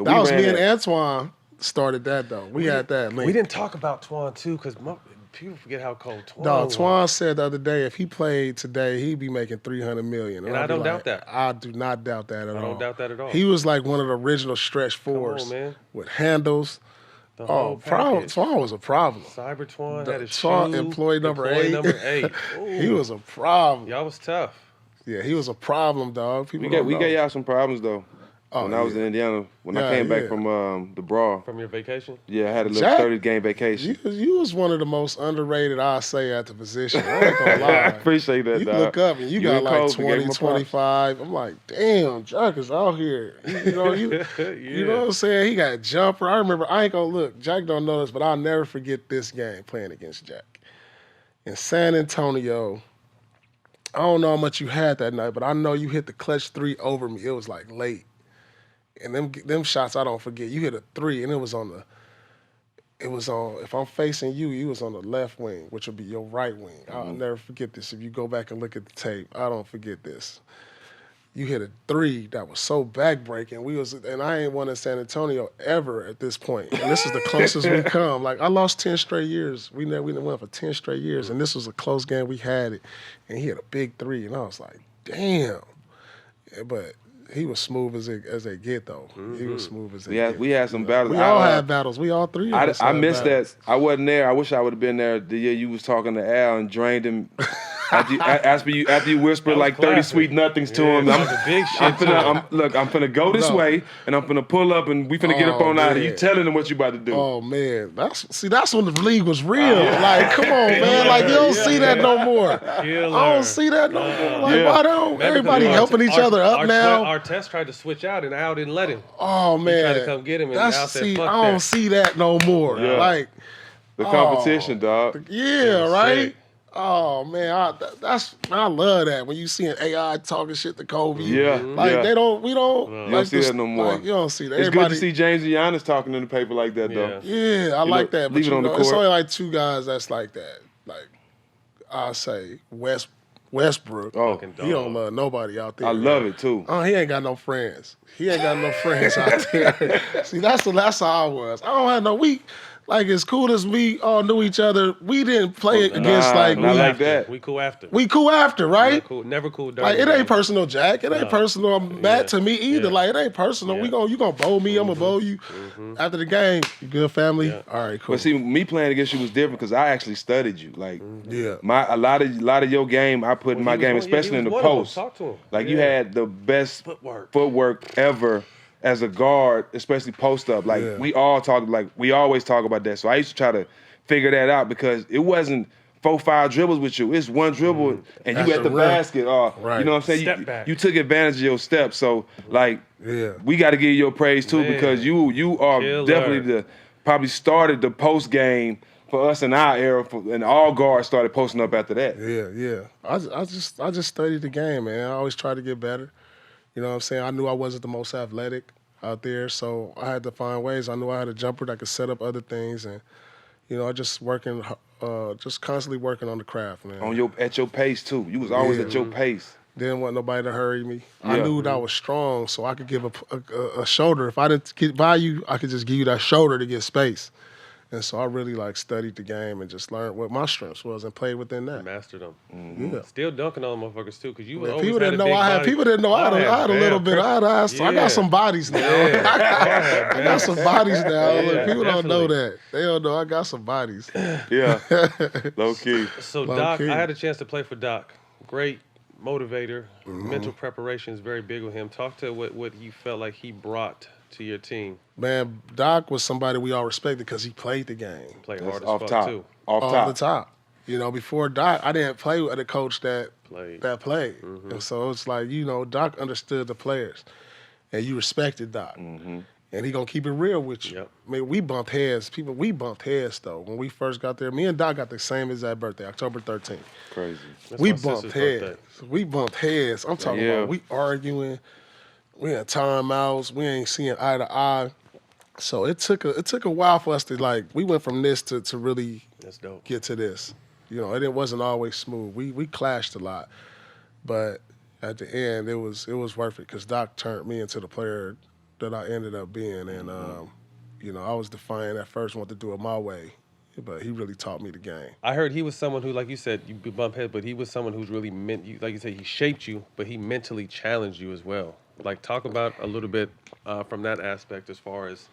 That was me and Antoine started that, though. We had that link. We didn't talk about Twan, too, because people forget how cold Twan was. Twan said the other day, if he played today, he'd be making $300 million. And I don't doubt that. I do not doubt that at all. I don't doubt that at all. He was like one of the original stretch fours with handles. Twan was a problem. Cyber Twan had his Twan, shoe. employee number 8. He was a problem. Y'all was tough. Yeah, he was a problem, dog. We gave y'all some problems, though. When I was in Indiana, when I came back from the brawl. From your vacation? Yeah, I had a little 30-game vacation. You was one of the most underrated, I say, at the position. I ain't gonna lie. I appreciate that, you dog. Look up and you got like 20, 25. I'm like, damn, Jack is out here. You know what I'm saying? He got a jumper. I remember, I ain't gonna look. Jack don't know this, but I'll never forget this game playing against Jack. In San Antonio, I don't know how much you had that night, but I know you hit the clutch 3 over me. It was like late. And them shots I don't forget. You hit a 3 and it was on, if I'm facing you, you was on the left wing, which would be your right wing. I'll never forget this. If you go back and look at the tape, I don't forget this. You hit a 3 that was so backbreaking. And I ain't won in San Antonio ever at this point. And this is the closest we come. Like, I lost 10 straight years. We didn't win for 10 straight years. And this was a close game. We had it. And he hit a big 3. And I was like, damn. Yeah, but he was smooth as they get, though. He was smooth as they get. We had some battles. We all had battles. We all 3 of us I missed battles. that. I wasn't there. I wish I would have been there the year you was talking to Al and drained him. After you whispered like 30 sweet nothings to him. I'm finna go this way, and I'm finna pull up, and we finna get up on out of you telling him what you about to do. Oh, man. That's when the league was real. Like, come on, man. Like, you don't see that no more. I don't see that no more. Like, why don't everybody helping each other up now? Artest tried to switch out, and Al didn't let him. Oh, man. He tried to come get him, and Al said, fuck that. I don't see that no more. Yeah. Like, the competition, dog. Yeah, right? Sick. Oh man, I love that when you see an AI talking shit to Kobe. Yeah, like we don't. You don't see that no more. Like, you don't see that. It's good to see James and Giannis talking in the paper like that, though. Yeah, I like that. But leave it on the court. It's only like 2 guys that's like that. Like I say, Westbrook. Oh, he don't love nobody out there. I love it too. Oh, he ain't got no friends. He ain't got no friends out there. See, that's how I was. I don't have no Like as cool as we all knew each other, we didn't play against not like that. We cool after. We cool after, right? Never cool during. Like it the ain't game. personal, Jack. It ain't personal, Matt, to me either. Yeah. Like it ain't personal. Yeah. You gonna bowl me, I'm gonna bowl you. After the game, you good family. Yeah. All right, cool. But see, me playing against you was different because I actually studied you. Like, yeah, a lot of your game I put in my game, especially in the post. Talk to him. Like you had the best footwork ever as a guard, especially post up. Like we always talk about that. So I used to try to figure that out because it wasn't 4-5 dribbles with you. It's one dribble and you at the basket. Right. You know what I'm saying? You took advantage of your steps. So like we got to give you your praise too because you are definitely probably started the post game for us in our era, and all guards started posting up after that. Yeah. I just studied the game, man. I always tried to get better. You know what I'm saying? I knew I wasn't the most athletic out there, so I had to find ways. I knew I had a jumper that could set up other things, and I just constantly working on the craft, man. At your pace too. You was always at your pace. Didn't want nobody to hurry me. I knew that I was strong, so I could give a shoulder. If I didn't get by you, I could just give you that shoulder to get space. And so I really studied the game and just learned what my strengths was and played within that. Mastered them. Yeah. Still dunking on them motherfuckers too, because you always people had didn't a know big I had. body. People didn't know I had a little bit. I got some bodies now. I got some bodies now. Look, people don't know that. They don't know I got some bodies. Yeah, low key. So Doc, I had a chance to play for Doc. Great motivator. Mental preparation is very big with him. Talk to what you felt like he brought to your team. Man, Doc was somebody we all respected because he played the game. Played hard as Off fuck top. too. Off the top. Before Doc, I didn't play with a coach that Played. And so it's like, Doc understood the players. And you respected Doc. And he gonna keep it real with you. Yep. I mean, we bumped heads. We bumped heads, though. When we first got there, me and Doc got the same exact birthday, October 13th. Crazy. That's We my bumped sister's heads. birthday. We bumped heads. I'm talking about we arguing. We had timeouts. We ain't seeing eye to eye. So it took a while for us to we went from this to really That's dope. get to this. And it wasn't always smooth. We clashed a lot, but at the end it was worth it because Doc turned me into the player that I ended up being, and I was defiant at first, wanted to do it my way, but he really taught me the game. I heard he was someone who, like you said, you bump heads, but he was someone who's really meant you. Like you said, he shaped you, but he mentally challenged you as well. Like, talk about a little bit from that aspect as far as,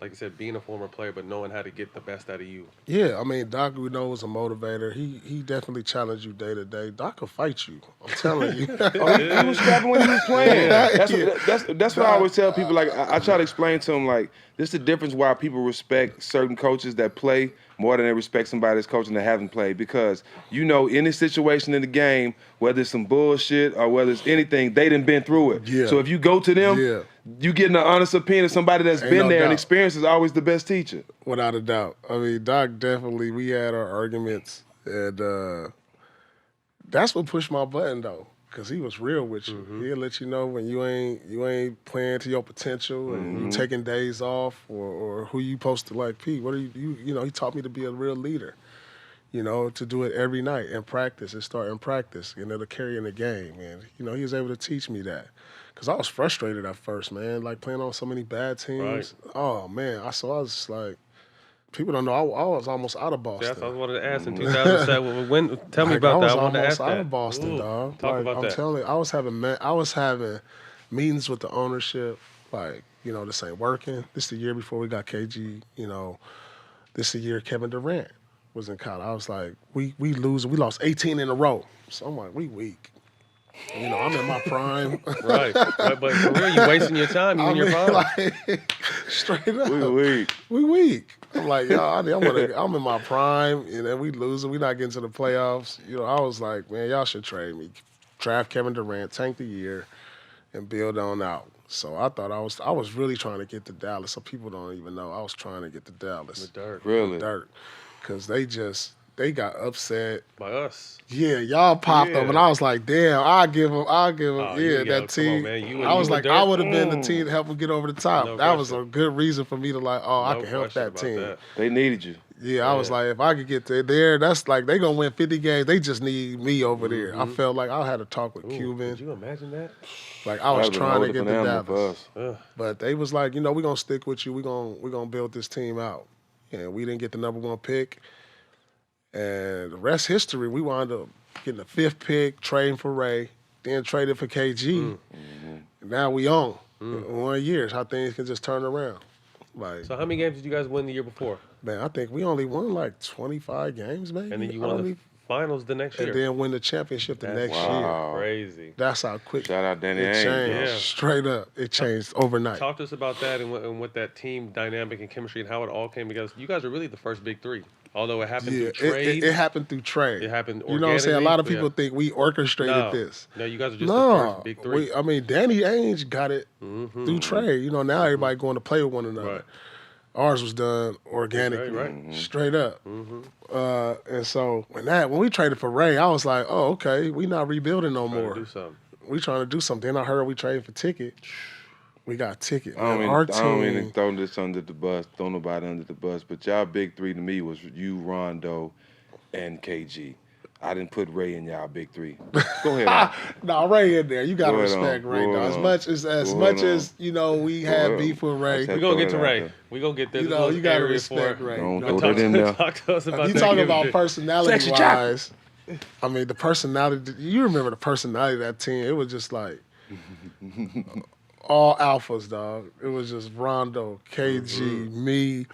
like you said, being a former player, but knowing how to get the best out of you. Yeah, I mean, Doc, we know, was a motivator. He definitely challenged you day to day. Doc will fight you. I'm telling you. He was scrapping when he was playing. That's what I always tell people. Like, I try to explain to them, like, this is the difference why people respect certain coaches that play more than they respect somebody that's coaching that haven't played. Because, any situation in the game, whether it's some bullshit or whether it's anything, they done been through it. Yeah. So if you go to them, you getting an honest opinion of somebody that's been there, and experience is always the best teacher. Without a doubt. I mean, Doc definitely, we had our arguments, and that's what pushed my button, though, because he was real with you. He'll let you know when you ain't playing to your potential and you taking days off or who you supposed to, like, Pete, what are you he taught me to be a real leader, to do it every night in practice and start in practice, to carry in the game. And, he was able to teach me that. Because I was frustrated at first, man, like playing on so many bad teams. Right. Oh, man. I was like, people don't know, I was almost out of Boston. That's what I wanted to ask in 2007. Tell me about that. I wanted to ask that. I was almost out of Boston, dog. Talk about that. I'm telling you, I was having meetings with the ownership, this ain't working. This is the year before we got KG, this is the year Kevin Durant was in college. I was like, we lost 18 in a row. So I'm like, we weak. I'm in my prime. Right. But for real, you wasting your time. You in your prime. Straight up. We weak. I'm like, I'm in my prime, and then we losing. We not getting to the playoffs. I was like, man, y'all should trade me. Draft Kevin Durant, tank the year, and build on out. So I thought I was really trying to get to Dallas. So people don't even know I was trying to get to Dallas. The dirt. Really? The dirt. Because they got upset. By us. Yeah, y'all popped up, and I was like, damn, I'll give them. That team. I was like, I would have been the team to help them get over the top. No that was a good reason for me to I can help that team. That. They needed you. Yeah, I was like, if I could get there, that's like, they going to win 50 games. They just need me over there. I felt like I had a talk with Cuban. Could you imagine that? Like, I was trying to get to Dallas. For us. But they was like, we're going to stick with you. We're going to build this team out. and we didn't get the number 1 pick. And the rest history, we wound up getting the 5th pick, trading for Ray, then traded for KG. Now we own. In 1 year, how things can just turn around. Like, So how many games did you guys win the year before? man, I think we only won like 25 games, maybe. And then you won the finals the next year. And then win the championship the next year. Crazy. That's how quick Shout out Danny it Ainge. changed. Yeah. Straight up, it changed overnight. Talk to us about that and what that team dynamic and chemistry and how it all came together. You guys are really the first big 3. Although it happened through trade. It happened through trade. It happened You know what I'm saying? A lot of organically, people think we orchestrated this. No, you guys are just the first big 3. I mean, Danny Ainge got it through trade. You know, now everybody going to play with one another. Right. Ours was done organically, Right. straight up. And so when we traded for Ray, I was like, oh, okay, we not rebuilding no Trying to more. do something. We trying to do something. Then I heard we traded for Ticket. We got Ticket. I don't Man, mean, our I don't mean team. to throw this under the bus, throw nobody under the bus, but y'all big 3 to me was you, Rondo, and KG. I didn't put Ray in y'all big 3. Go ahead. No, Ray in there. You gotta Go ahead respect on. Ray. Go Though. ahead As on. much as Go much ahead as you know, we had ahead. beef with Ray. That's We're going to get to Throw that out Ray. there. We're going to get there. You This know, little you gotta area respect for- Ray. Don't You know, throw that in there. Talk to us about you that. talking Give it about to- personality wise. I mean, the personality. You remember the personality of that team? It was just like all alphas, dog. It was just Rondo, KG, me,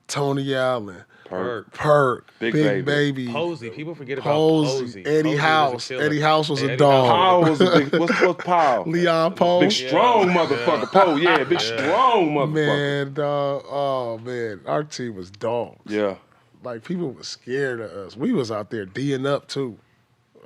Tony Allen, Perk, Big Big Baby. Baby, Posey. People forget about Posey, Posey. Eddie Posey was a House. killer. Eddie House was a Eddie dog. Paul was a big, what's Paul? Leon Poe. Big strong motherfucker. Paul, yeah, big strong motherfucker. Man, dog. Oh, man. Our team was dogs. Yeah. Like, people were scared of us. We was out there D'ing up, too.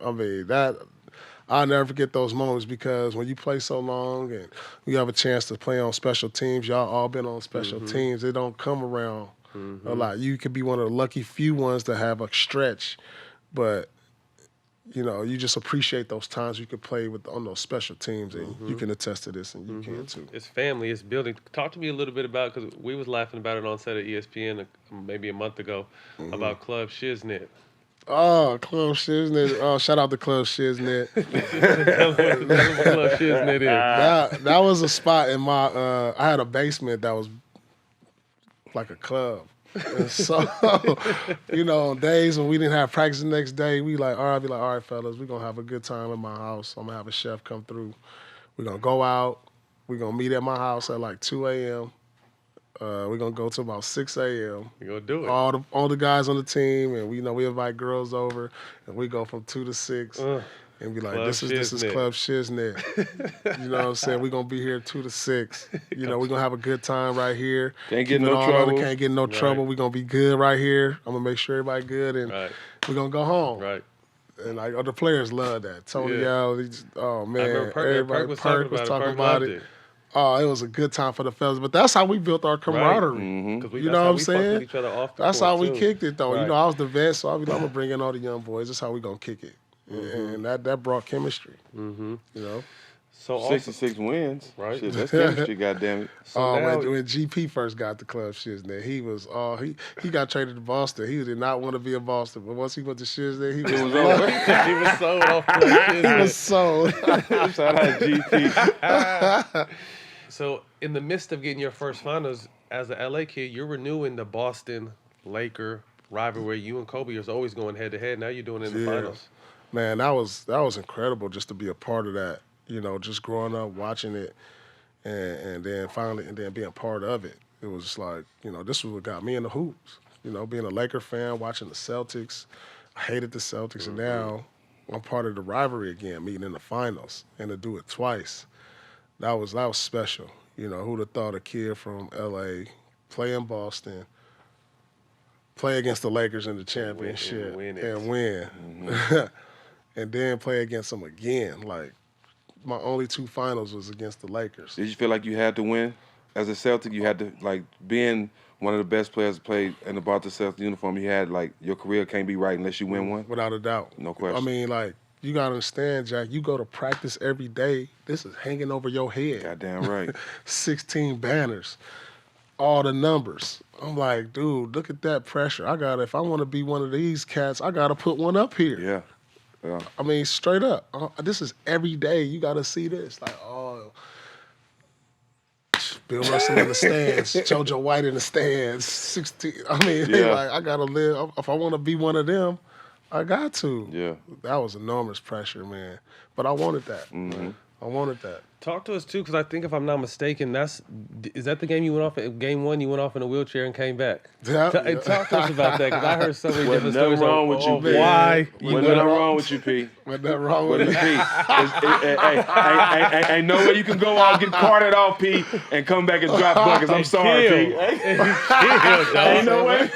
I mean, I'll never forget those moments because when you play so long and you have a chance to play on special teams, y'all all been on special teams. It don't come around a lot. You could be one of the lucky few ones to have a stretch, but you know, you just appreciate those times you could play on those special teams, and you can attest to this, and you can too. It's family. It's building. Talk to me a little bit about, because we was laughing about it on set of ESPN maybe a month ago about Club Shiznit. Oh, Club Shiznit. Oh, shout out to Club Shiznit. Tell them what Club Shiznit is. That was a spot in my, I had a basement that was like a club. And so, you know, on days when we didn't have practice the next day, we like, all right, fellas, we're going to have a good time in my house. I'm going to have a chef come through. We're going to go out. We're going to meet at my house at like 2 a.m. We're going to go to about 6 a.m. We're going to do it. All the guys on the team, and we invite girls over, and we go from 2 to 6. And be like, Club this is Club Shiznit. You know what I'm saying? We're going to be here 2 to 6. You know, we're going to have a good time right here. Can't get Keep it no all trouble. Can't get no trouble. We're going to be good right here. I'm going to make sure everybody good, and we're going to go home. Right. And like other players love that. Tony Allen, oh, man. I remember Everybody, Perk was talking about it. Oh, it was a good time for the fellas. But that's how we built our camaraderie. You know what I'm saying? Each other off the That's court how we too. kicked it, though. Right. You know, I was the vet, so I'm going to bring in all the young boys. That's how we going to kick it. And that brought chemistry. You know? So also, 66 wins. Right. Shit, that's chemistry, goddammit. So now, when GP first got the Club Shiznit, he was he got traded to Boston. He did not want to be in Boston, but once he went to Shiznit, he was over. he was sold off Club Shiznit. He was sold. Shout out GP. So in the midst of getting your first finals as a LA kid, you're renewing the Boston Laker rivalry. You and Kobe are always going head to head. Now you're doing it in the finals. Man, that was incredible just to be a part of that. You know, just growing up watching it, and then finally being part of it. It was just like, you know, this was what got me in the hoops. You know, being a Laker fan, watching the Celtics. I hated the Celtics, and now I'm part of the rivalry again, meeting in the finals, and to do it twice. That was special. You know, who'd have thought a kid from LA play in Boston, play against the Lakers in the championship, and win. And then play against them again. Like, my only 2 finals was against the Lakers. Did you feel like you had to win? As a Celtic, you had to, like, being one of the best players to play in the Boston Celtics uniform, you had, like, your career can't be right unless you win one? Without a doubt. No question. I mean, like, you got to understand, Jack, you go to practice every day. This is hanging over your head. Goddamn right. 16 banners, all the numbers. I'm like, dude, look at that pressure. If I want to be one of these cats, I got to put one up here. Yeah. I mean, straight up. This is every day. You got to see this. Like, oh, Bill Russell in the stands, JoJo White in the stands, 16. I mean, they like, I got to live. If I want to be one of them, I got to. Yeah. That was enormous pressure, man. But I wanted that. Mm-hmm. I wanted that. Talk to us too, because I think if I'm not mistaken, is that the game you went off in? Game 1, you went off in a wheelchair and came back. Yeah. Talk to us about that, because I heard so many different nothing stories. wrong with you, P. Why? Wasn't nothing wrong with you, P. Wasn't nothing wrong with Wasn't me. P. Ain't no way you can go out, get carted off, P, and come back and drop buckets. I'm sorry, P. Ain't no way.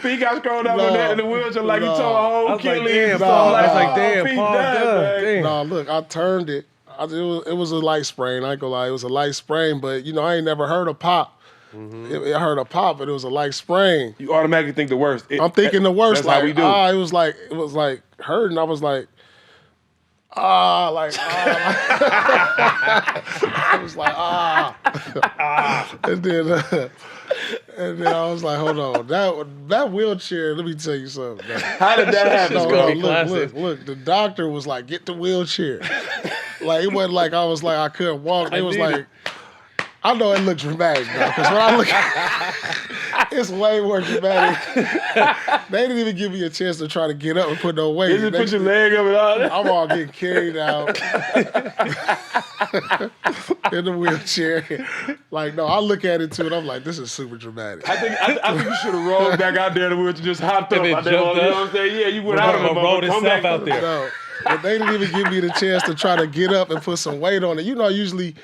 P got scrolled up on that in the wheelchair like he tore a whole Achilles. I was like, damn, P Paul, died, No, look, I turned it. It was a light sprain. I ain't gonna lie, it was a light sprain. But I ain't never heard a pop. I heard a pop, but it was a light sprain. You automatically think the worst. I'm thinking the worst. That's how we do. It was like hurting. I was like, I was like, and then I was like, hold on, that wheelchair. Let me tell you something. How did that happen? Look. The doctor was like, get the wheelchair. Like it wasn't like I was like I couldn't walk. It was like. I know it looked dramatic now, because when I look at it, it's way more dramatic. They didn't even give me a chance to try to get up and put no weight. You just put your leg up and all that? I'm all getting carried out in the wheelchair. Like, no, I look at it too, and I'm like, this is super dramatic. I think you should have rolled back out there in the wheelchair, just hopped up. And out then there, jumped you know up. what I'm saying? Yeah, you went out of the rolled come back out there. No, but they didn't even give me the chance to try to get up and put some weight on it. Usually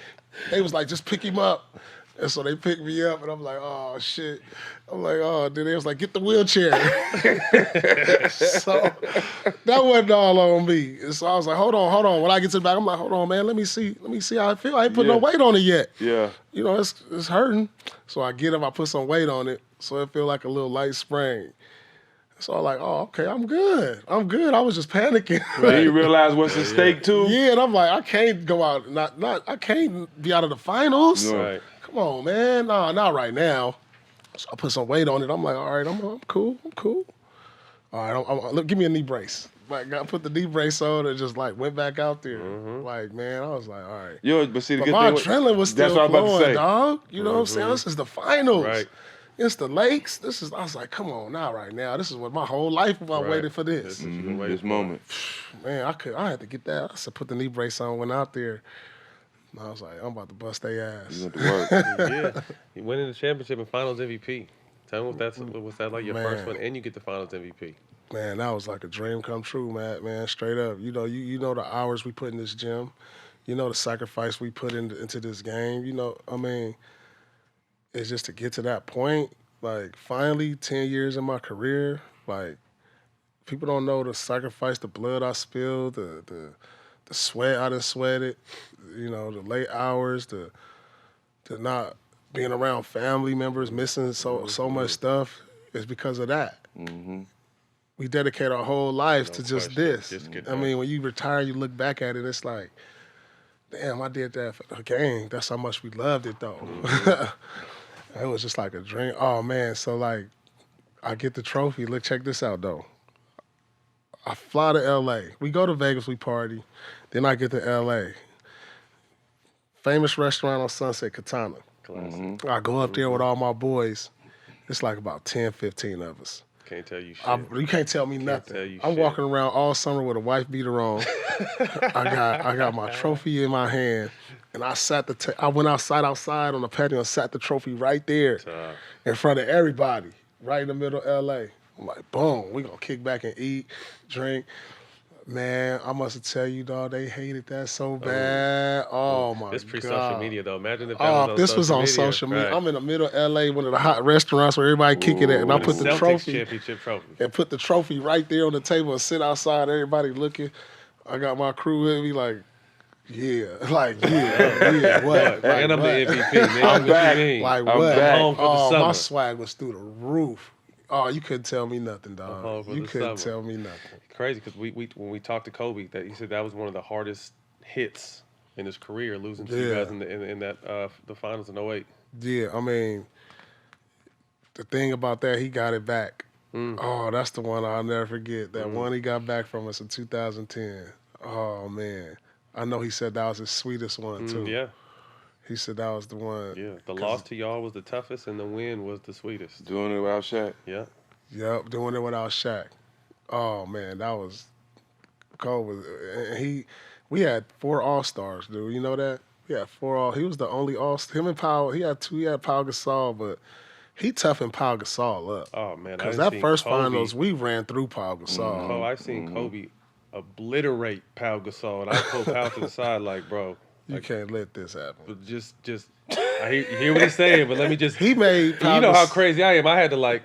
they was like, just pick him up. And so they picked me up, and I'm like, oh, shit. I'm like, oh, then they was like, get the wheelchair. So that wasn't all on me. And so I was like, hold on. When I get to the back, I'm like, hold on, man, let me see how I feel. I ain't put no weight on it yet. Yeah. It's hurting. So I get up, I put some weight on it, so it feel like a little light sprain. So I'm like, oh, okay, I'm good. I was just panicking. Then you realize what's at stake too. Yeah, and I'm like, I can't go out. I can't be out of the finals. Right. Come on, man. No, not right now. So I put some weight on it. I'm like, all right, I'm cool. All right, look, give me a knee brace. Like, I put the knee brace on and just like went back out there. Like, man, I was like, all right. But see, the But good my thing adrenaline was still that's what I was about to flowing, say. dog. You know what I'm saying? This is the finals. Right. It's the Lakes. I was like, come on, not right now. This is what my whole life I waited for this. This moment. Man, I had to get that. I said, put the knee brace on, went out there. And I was like, I'm about to bust their ass. You went to work. Yeah. You winning the championship and finals MVP. Tell me what's that like, your first one, and you get the finals MVP. Man, that was like a dream come true, man, straight up. You know the hours we put in this gym. You know the sacrifice we put into this game. It's just to get to that point. Like, finally, 10 years in my career, like, people don't know the sacrifice, the blood I spilled, the sweat I done sweated, the late hours, the not being around family members, missing so much stuff is because of that. Mm-hmm. We dedicate our whole lives to just this. When you retire, you look back at it, it's like, damn, I did that for the game. That's how much we loved it, though. It was just like a dream. Oh, man. So, like, I get the trophy. Look, check this out, though. I fly to L.A. We go to Vegas, we party. Then I get to L.A. Famous restaurant on Sunset, Katana. Classic. I go up there with all my boys. It's like about 10, 15 of us. Can't tell you shit. You can't tell me nothing. Tell you I'm shit. walking around all summer with a wife beater on. I got my trophy in my hand, and I I went outside on the patio and sat the trophy right there in front of everybody, right in the middle of L.A. I'm like, boom, we gonna kick back and eat, drink. Man, I must tell you, dog, they hated that so bad. Oh my God. It's pre-social media, though. Imagine if that was on social media. Right. I'm in the middle of LA, one of the hot restaurants where everybody kick it at, and I put the Celtics trophy championship trophy. and put the trophy right there on the table and sit outside, everybody looking. I got my crew with me like, what? And I'm the MVP, man. I'm back. Like I'm what? back. Home for the Oh, summer. my swag was through the roof. Oh, you couldn't tell me nothing, home dog. for You the couldn't summer. tell me nothing. Crazy, because when we talked to Kobe, that he said that was one of the hardest hits in his career, losing to you guys in that the finals in 08. Yeah, the thing about that, he got it back. Oh, that's the one I'll never forget. That one he got back from us in 2010. Oh, man. I know he said that was his sweetest one, too. Yeah. He said that was the one. Yeah, the loss to y'all was the toughest, and the win was the sweetest. Doing it without Shaq. Yeah. Yep, doing it without Shaq. Oh man, that was Cole was we had 4 All-Stars, dude. You know that? We had 4 All. He was the only Him and Pau. He had 2. He had Pau Gasol, but he toughened Pau Gasol up. Oh man, because that first finals we ran through Pau Gasol. Oh, I seen Kobe obliterate Pau Gasol, and I pulled Pau to the side like, bro, you can't let this happen. But just I hear what he's saying, but let me just. He made. Pau you know how crazy I am. I had to like.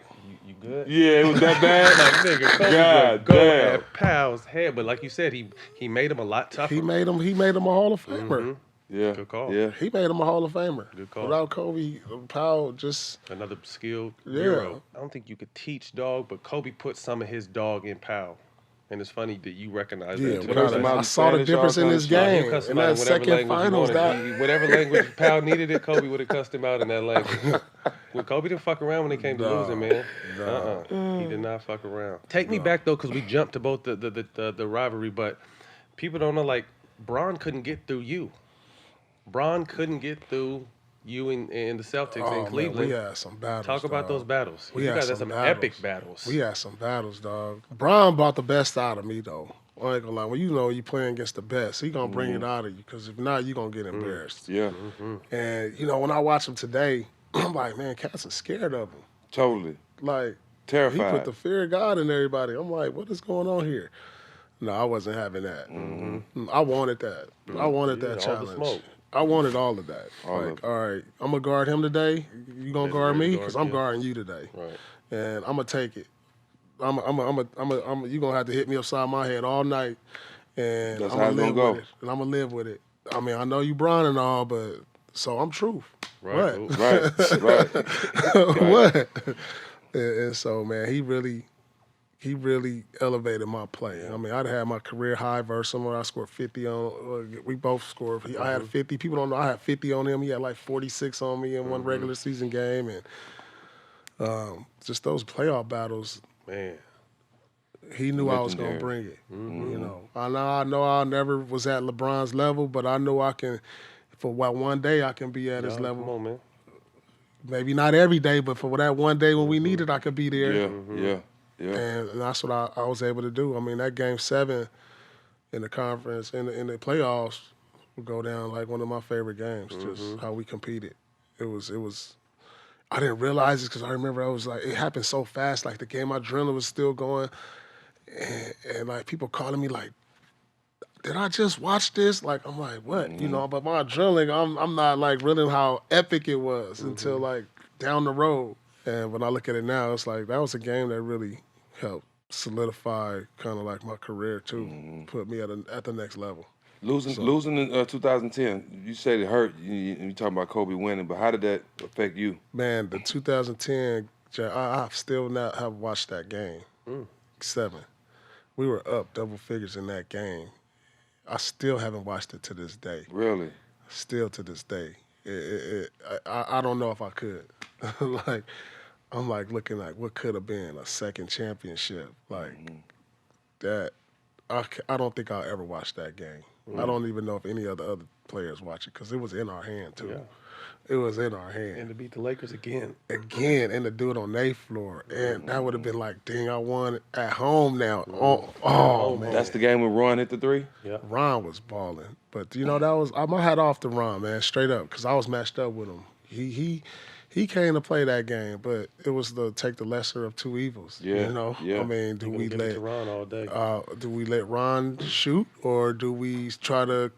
You good? Yeah, it was that bad. Like nigga, Kobe go at Pau's head, but like you said, he made him a lot tougher. He made him a Hall of Famer. Mm-hmm. Yeah, good call. Yeah, he made him a Hall of Famer. Good call. Without Kobe, Pau just another skilled hero. I don't think you could teach dog, but Kobe put some of his dog in Pau. And it's funny that you recognize that too. I saw the difference in his game. In that second finals, whatever language Pau needed it, Kobe would have cussed him out in that language. Well, Kobe didn't fuck around when it came to losing, man. He did not fuck around. Take me back though, because we jumped to both the rivalry, but people don't know like Bron couldn't get through you. Bron couldn't get through you in the Celtics in Cleveland. Man, we had some battles. Talk about those battles. We had some epic battles. We had some battles, dog. Bron brought the best out of me, though. I ain't gonna lie. Well, you know you playing against the best. He gonna bring it out of you, because if not, you gonna get embarrassed. Yeah. And, you know, when I watch him today, I'm like, man, cats are scared of him. Totally. Like, terrified. He put the fear of God in everybody. I'm like, what is going on here? No, I wasn't having that. I wanted that. I wanted that challenge. All the smoke. I wanted all of that. All right, I'm gonna guard him today. You gonna guard me? Because I'm guarding you today. Right. And I'm gonna take it. You gonna have to hit me upside my head all night, and That's I'm how gonna it's live gonna with it. And I'm gonna live with it. I mean, I know you Bron and all, but so I'm truth. Right. What? Right. What? And so, man, he really elevated my play. I mean, I'd had my career high versus him where I scored 50 on. We both scored. I had 50. People don't know I had 50 on him. He had like 46 on me in one regular season game, and just those playoff battles. Man, he knew I was gonna bring it. You know, I know I never was at LeBron's level, but I know I can. For one day, I can be at his level. Come on, man. Maybe not every day, but for that one day when we need it, I could be there. Yeah. And that's what I was able to do. I mean, that game 7 in the conference, in the playoffs, would go down like one of my favorite games. Just how we competed. It was. I didn't realize it because I remember I was like, it happened so fast. Like the game, my adrenaline was still going, and like people calling me like, did I just watch this? Like I'm like, what? You know, but my adrenaline, I'm not like realizing how epic it was until like down the road. And when I look at it now, it's like that was a game that really helped solidify kind of like my career too, put me at the next level. Losing in 2010, you said it hurt. You talking about Kobe winning, but how did that affect you? Man, the 2010, I still not have watched that game. 7, we were up double figures in that game. I still haven't watched it to this day. Really? Still to this day. I don't know if I could. Like, I'm like looking like what could have been a second championship. Like that, I don't think I'll ever watch that game. I don't even know if any of the other players watch it because it was in our hand too. Yeah. It was in our hand. And to beat the Lakers again. And to do it on their floor. And that would have been like, dang, I won at home now. Oh man. That's the game when Ron hit the 3? Yeah. Ron was balling. But, you know, that was, I'm going to hat off to Ron, man, straight up, because I was matched up with him. He came to play that game, but it was to take the lesser of two evils. Yeah. You know? Yeah. I mean, do we let Ron all day? Do we let Ron shoot, or do we try to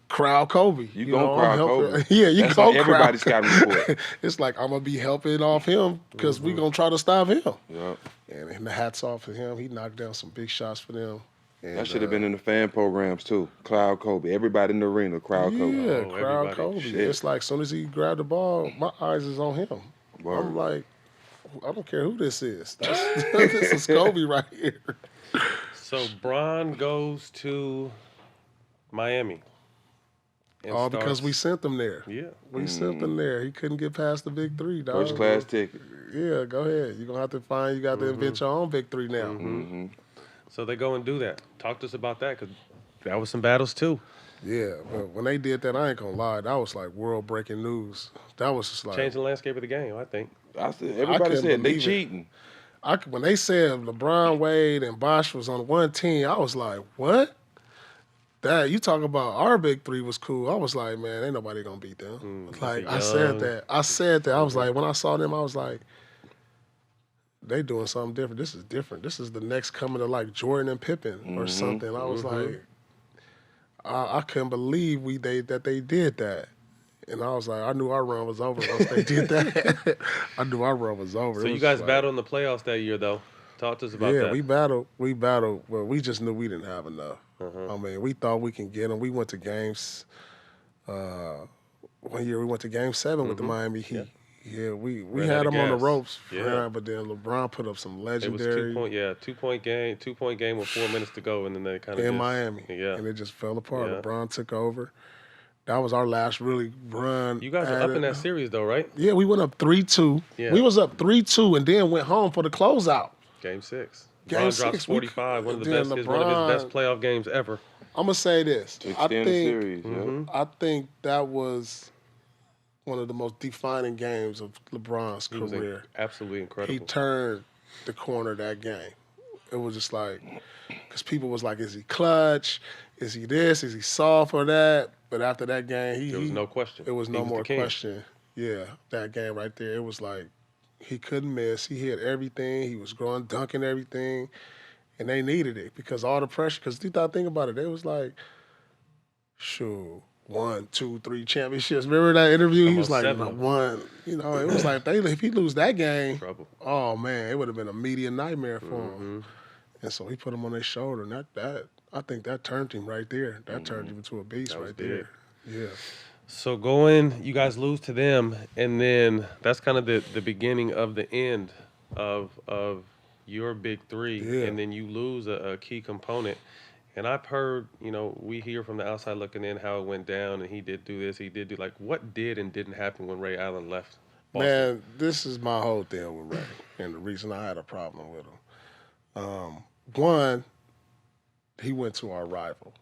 crowd Kobe? You gonna crowd Kobe? Yeah, you That's gonna like everybody's got me for it. It's like I'm gonna be helping off him because we gonna try to stop him. Yeah. And the hats off to him. He knocked down some big shots for them. And, that should have been in the fan programs too. Crowd Kobe. Everybody in the arena, crowd Kobe. Yeah, crowd Kobe. Shit. It's like as soon as he grabbed the ball, my eyes is on him. Word. I'm like, I don't care who this is. This is Kobe right here. So Bron goes to Miami. All because we sent him there. Yeah. We sent him there. He couldn't get past the big 3, dog. First class ticket. Yeah, go ahead. You're going to have to find, you got to invent your own big 3 now. So they go and do that. Talk to us about that, because that was some battles too. Yeah, but when they did that, I ain't gonna lie, that was like world breaking news. That was just like Changed the landscape of the game, I think. Everybody couldn't said they believe it. cheating. When they said LeBron, Wade, and Bosh was on one team, I was like, what? That you talk about our big three was cool. I was like, man, ain't nobody gonna beat them. Like I said that. I was like, when I saw them, I was like, they doing something different. This is different. This is the next coming of like Jordan and Pippen or something. I was like, I couldn't believe that they did that. And I was like, I knew our run was over once they did that. I knew our run was over. So you guys battled in the playoffs that year, though. Talk to us about that. Yeah, we battled. Well, we just knew we didn't have enough. I mean, we thought we can get them. We went to games. One year we went to Game 7 with the Miami Heat. Yeah, we had them on the ropes, but then LeBron put up some legendary. It was 2-point game with 4 minutes to go, and then they kind of in Miami. Yeah, and it just fell apart. Yeah. LeBron took over. That was our last really run. You guys were up in that series though, right? Yeah, we went up 3-2. Yeah. We was up 3-2 and then went home for the closeout. Game 6. Game LeBron drops 6, 45. One of the then best. One of his best playoff games ever. I'm gonna say this. To extend the series. I think that was one of the most defining games of LeBron's career. Absolutely incredible. He turned the corner that game. It was just like, because people was like, is he clutch? Is he this? Is he soft or that? But after that game, there was no question. It was no more question. Yeah, that game right there, it was like he couldn't miss. He hit everything. He was growing, dunking everything. And they needed it because all the pressure, because you thought, think about it, they was like, shoot, 1, 2, 3 championships. Remember that interview? He was like, 1. You know, it was like, if he lose that game, trouble. Oh, man, it would have been a media nightmare for him. And so he put him on his shoulder, and that I think that turned him right there. That turned him into a beast right there. Yeah. So you guys lose to them, and then that's kind of the beginning of the end of your big three, and then you lose a key component. And I've heard, we hear from the outside looking in how it went down, and he did do this, he did do, like, what did and didn't happen when Ray Allen left Boston? Man, this is my whole thing with Ray, and the reason I had a problem with him. One, he went to our rival.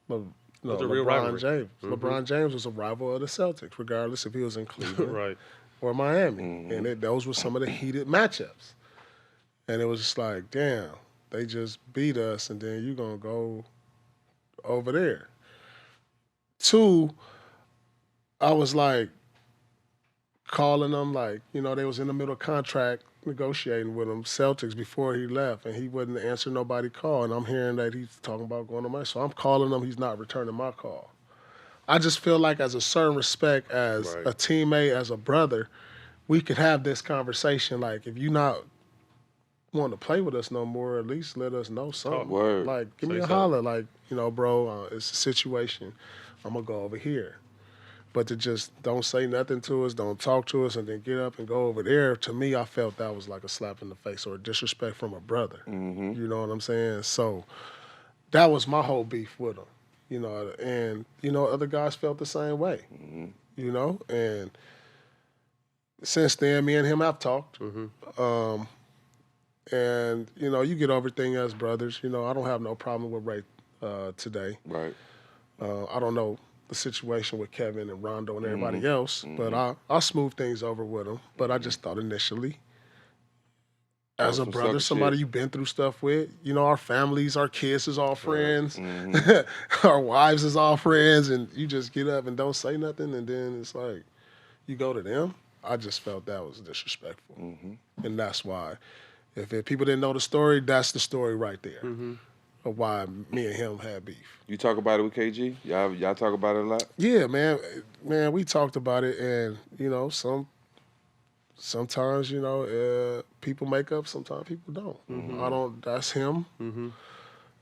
LeBron James. LeBron James was a rival of the Celtics, regardless if he was in Cleveland right. or Miami. And those were some of the heated matchups. And it was just like, damn, they just beat us, and then you're going to go over there. 2, I was like calling them like, they was in the middle of contract negotiating with him, Celtics, before he left, and he wouldn't answer nobody's call. And I'm hearing that he's talking about going to Miami. So I'm calling him, he's not returning my call. I just feel like as a certain respect, as a teammate, as a brother, we could have this conversation. Like, if you not want to play with us no more, at least let us know something. Word. Like, give me a holler. Like, bro, it's a situation. I'm going to go over here. But to just don't say nothing to us, don't talk to us, and then get up and go over there, to me, I felt that was like a slap in the face or a disrespect from a brother. You know what I'm saying? So that was my whole beef with him, and, other guys felt the same way, and since then, me and him have talked. And, you get over things as brothers. I don't have no problem with Ray today. Right. I don't know the situation with Kevin and Rondo and everybody else, but I smooth things over with him. But I just thought initially, as a brother, somebody you've been through stuff with, our families, our kids is all friends, our wives is all friends, and you just get up and don't say nothing, and then it's like you go to them. I just felt that was disrespectful, and that's why. If people didn't know the story, that's the story right there. Of why me and him had beef. You talk about it with KG? Y'all talk about it a lot? Yeah, man, we talked about it, and sometimes people make up, sometimes people don't. I don't. That's him.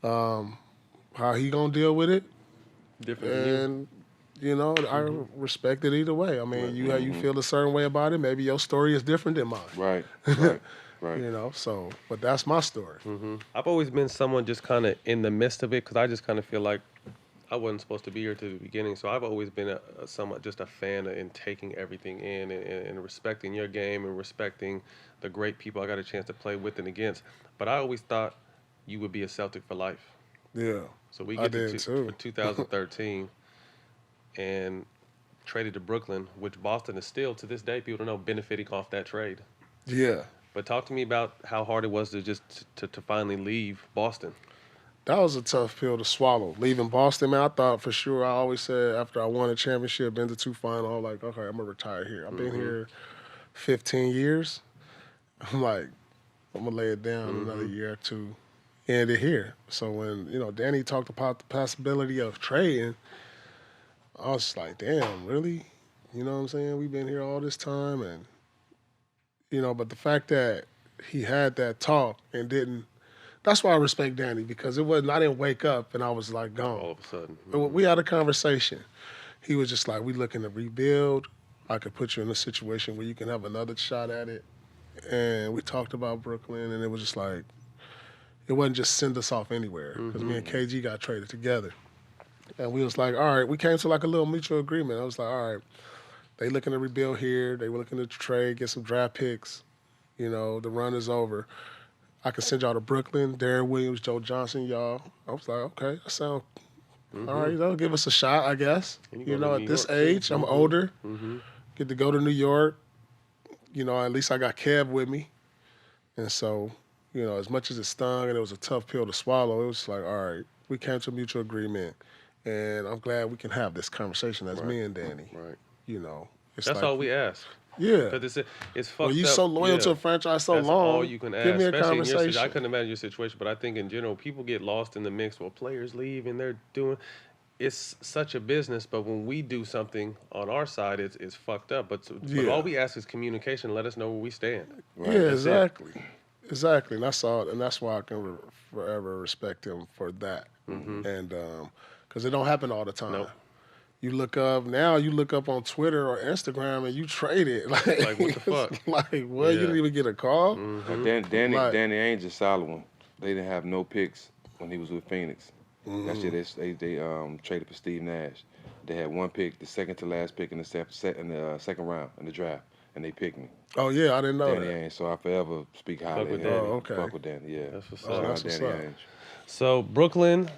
How he gonna deal with it? Different. And I respect it either way. I mean, you feel a certain way about it. Maybe your story is different than mine. Right. Right. But that's my story. I've always been someone just kind of in the midst of it because I just kind of feel like I wasn't supposed to be here to the beginning. So I've always been somewhat just a fan in taking everything in and respecting your game and respecting the great people I got a chance to play with and against. But I always thought you would be a Celtic for life. Yeah. So we get to 2013. and traded to Brooklyn, which Boston is still, to this day, people don't know, benefiting off that trade. Yeah. But talk to me about how hard it was to just to finally leave Boston. That was a tough pill to swallow. Leaving Boston, man, I thought for sure, I always said after I won a championship, been to 2 finals, I'm like, okay, I'm going to retire here. I've been here 15 years. I'm like, I'm going to lay it down another year or two, end it here. So when, Danny talked about the possibility of trading, I was like, damn, really? You know what I'm saying? We've been here all this time. And, but the fact that he had that talk and didn't, that's why I respect Danny, because it wasn't, I didn't wake up and I was like gone. All of a sudden. We had a conversation. He was just like, we looking to rebuild. I could put you in a situation where you can have another shot at it. And we talked about Brooklyn, and it was just like, it wasn't just send us off anywhere, because me and KG got traded together. And we was like, all right, we came to like a little mutual agreement. I was like, all right, they looking to rebuild here. They were looking to trade, get some draft picks. The run is over. I can send y'all to Brooklyn, Darren Williams, Joe Johnson, y'all. I was like, okay, that sound all right. That'll give us a shot, I guess. At this age, I'm older. Get to go to New York. At least I got Kev with me. And so, as much as it stung and it was a tough pill to swallow, it was like, all right, we came to a mutual agreement. And I'm glad we can have this conversation as me and Danny. Right. It's That's like, all we ask. Yeah. Because it's fucked Well, you up. so loyal to a franchise so That's long. all you can ask. Give me a Especially in your conversation. situation. I couldn't imagine your situation, but I think in general, people get lost in the mix. Well, players leave and they're doing. It's such a business, but when we do something on our side, it's fucked up. But all we ask is communication. Let us know where we stand. Right? Yeah, exactly. Exactly. And that's all. And that's why I can forever respect him for that. And because it don't happen all the time. Nope. You look up on Twitter or Instagram and you trade it. Like what the fuck? You didn't even get a call? Danny Ainge and Solomon, they didn't have no picks when he was with Phoenix. That shit, they traded for Steve Nash. They had 1 pick, the second to last pick in the second round in the draft, and they picked me. Oh, yeah, I didn't know Danny that. Ainge, so I forever speak highly of him. Oh, okay. Fuck with Danny, yeah. That's what's Shout up. out That's what's Danny up. Ainge. So Brooklyn,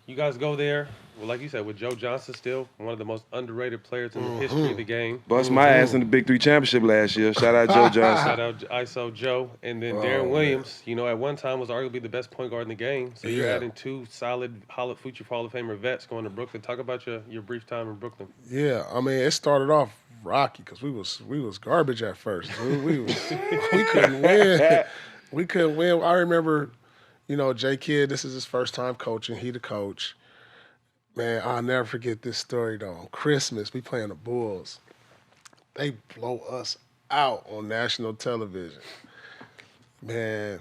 you guys go there. Well, like you said, with Joe Johnson still one of the most underrated players in the history of the game. Bust my ass in the Big 3 championship last year. Shout out Joe Johnson. Shout out ISO Joe. And then Darren Williams, at one time was arguably the best point guard in the game. So you're adding 2 solid future Hall of Famer vets going to Brooklyn. Talk about your brief time in Brooklyn. Yeah, I mean, it started off rocky because we was garbage at first. We couldn't win. We couldn't win. I remember, J Kidd, this is his first time coaching. He the coach. Man, I'll never forget this story, though. On Christmas, we playing the Bulls. They blow us out on national television. Man,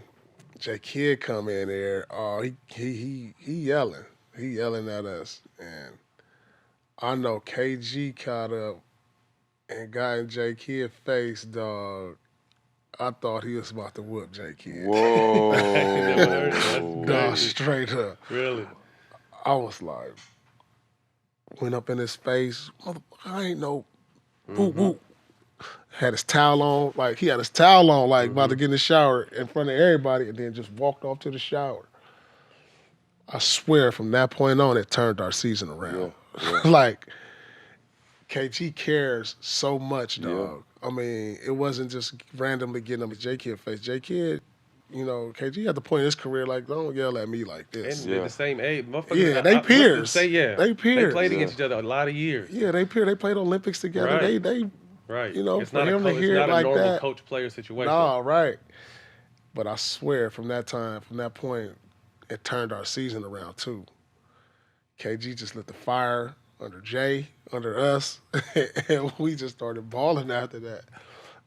J Kidd come in there. Oh, he yelling. He yelling at us. And I know KG caught up and got in J Kidd's face, dog. I thought he was about to whoop J Kidd. Whoa. Dog, straight up. Really? I was like, went up in his face. I ain't no whoop whoop. Had his towel on, about to get in the shower in front of everybody, and then just walked off to the shower. I swear, from that point on, it turned our season around. Yeah. KG cares so much, dog. Yeah. I mean, it wasn't just randomly getting him a J Kidd face. J Kidd, KG had the point in his career, don't yell at me like this. And they're the same age. Yeah, they peers. They peers. They played against each other a lot of years. Yeah, they peers. They played Olympics together. Right. They right. It's not a normal coach-player situation. No, right. But I swear, from that point, it turned our season around, too. KG just lit the fire under Jay, under us, and we just started balling after that.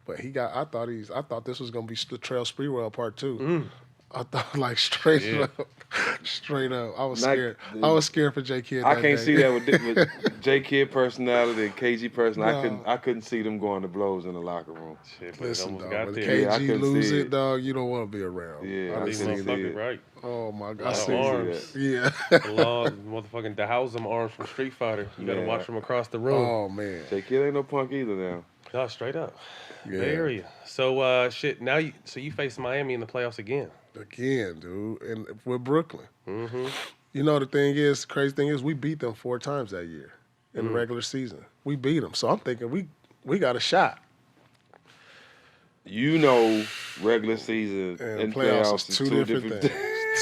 But I thought this was gonna be the Trail Sprewell part 2. I thought straight up. I was scared. I was scared for J Kidd. I can't see that with J Kidd personality and KG personality. No. I couldn't see them going to blows in the locker room. Shit, listen, dog, when KG lose it, dog, you don't want to be around. Yeah, I didn't see it. Right. Oh my God! I see arms. Yeah. Long motherfucking Dowsum arms from Street Fighter. You gotta watch from across the room. Oh man. J Kidd ain't no punk either now. No, straight up. Yeah. Bay Area. So now you face Miami in the playoffs again. Again, dude, and with Brooklyn. Mm-hmm. The crazy thing is, we beat them 4 times that year. in the regular season. We beat them. So I'm thinking we got a shot. You know, regular season and playoffs is two different things.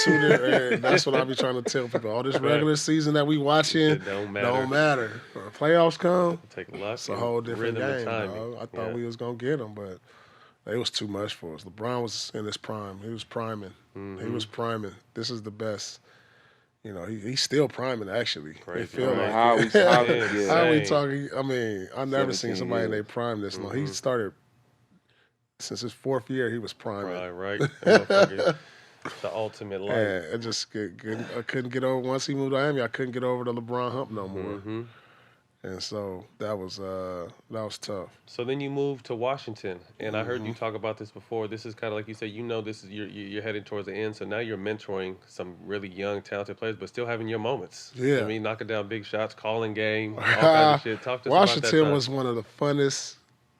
And that's what I be trying to tell people. All this regular season that we watching don't matter. When the playoffs come, it's a whole different game, dog. I thought we was going to get them, but it was too much for us. LeBron was in his prime. He was priming. He was priming. This is the best. You know, he's still priming, actually. Crazy. It feel like how we talking? I mean, I've never seen somebody in their prime this long. He started, since his 4th year, he was priming. Right. The ultimate life. Yeah, I just I couldn't get over. Once he moved to Miami, I couldn't get over the LeBron hump no more. And so that was tough. So then you moved to Washington, and I heard you talk about this before. This is kind of like you said, this is you're heading towards the end. So now you're mentoring some really young, talented players, but still having your moments. Yeah, I mean, knocking down big shots, calling game, all kinds of shit. Talk to us Washington about that time. was one of the funnest.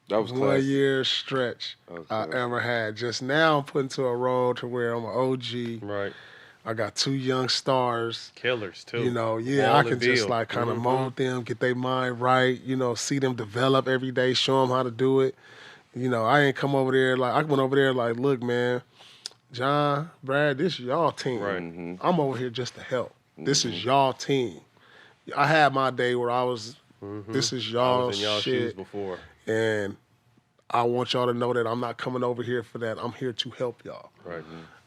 That was 1 year stretch I ever had. Just now I'm put into a role to where I'm an OG. Right. I got 2 young stars. Killers, too. You know, I can just like kind of mold them, get their mind right, see them develop every day, show them how to do it. You know, I ain't come over there I went over there like, look, man, John, Brad, this is y'all team. Right. I'm over here just to help. This is y'all team. I had my day where I was, this is y'all I was in y'all shit. shoes before. And I want y'all to know that I'm not coming over here for that. I'm here to help y'all. Right.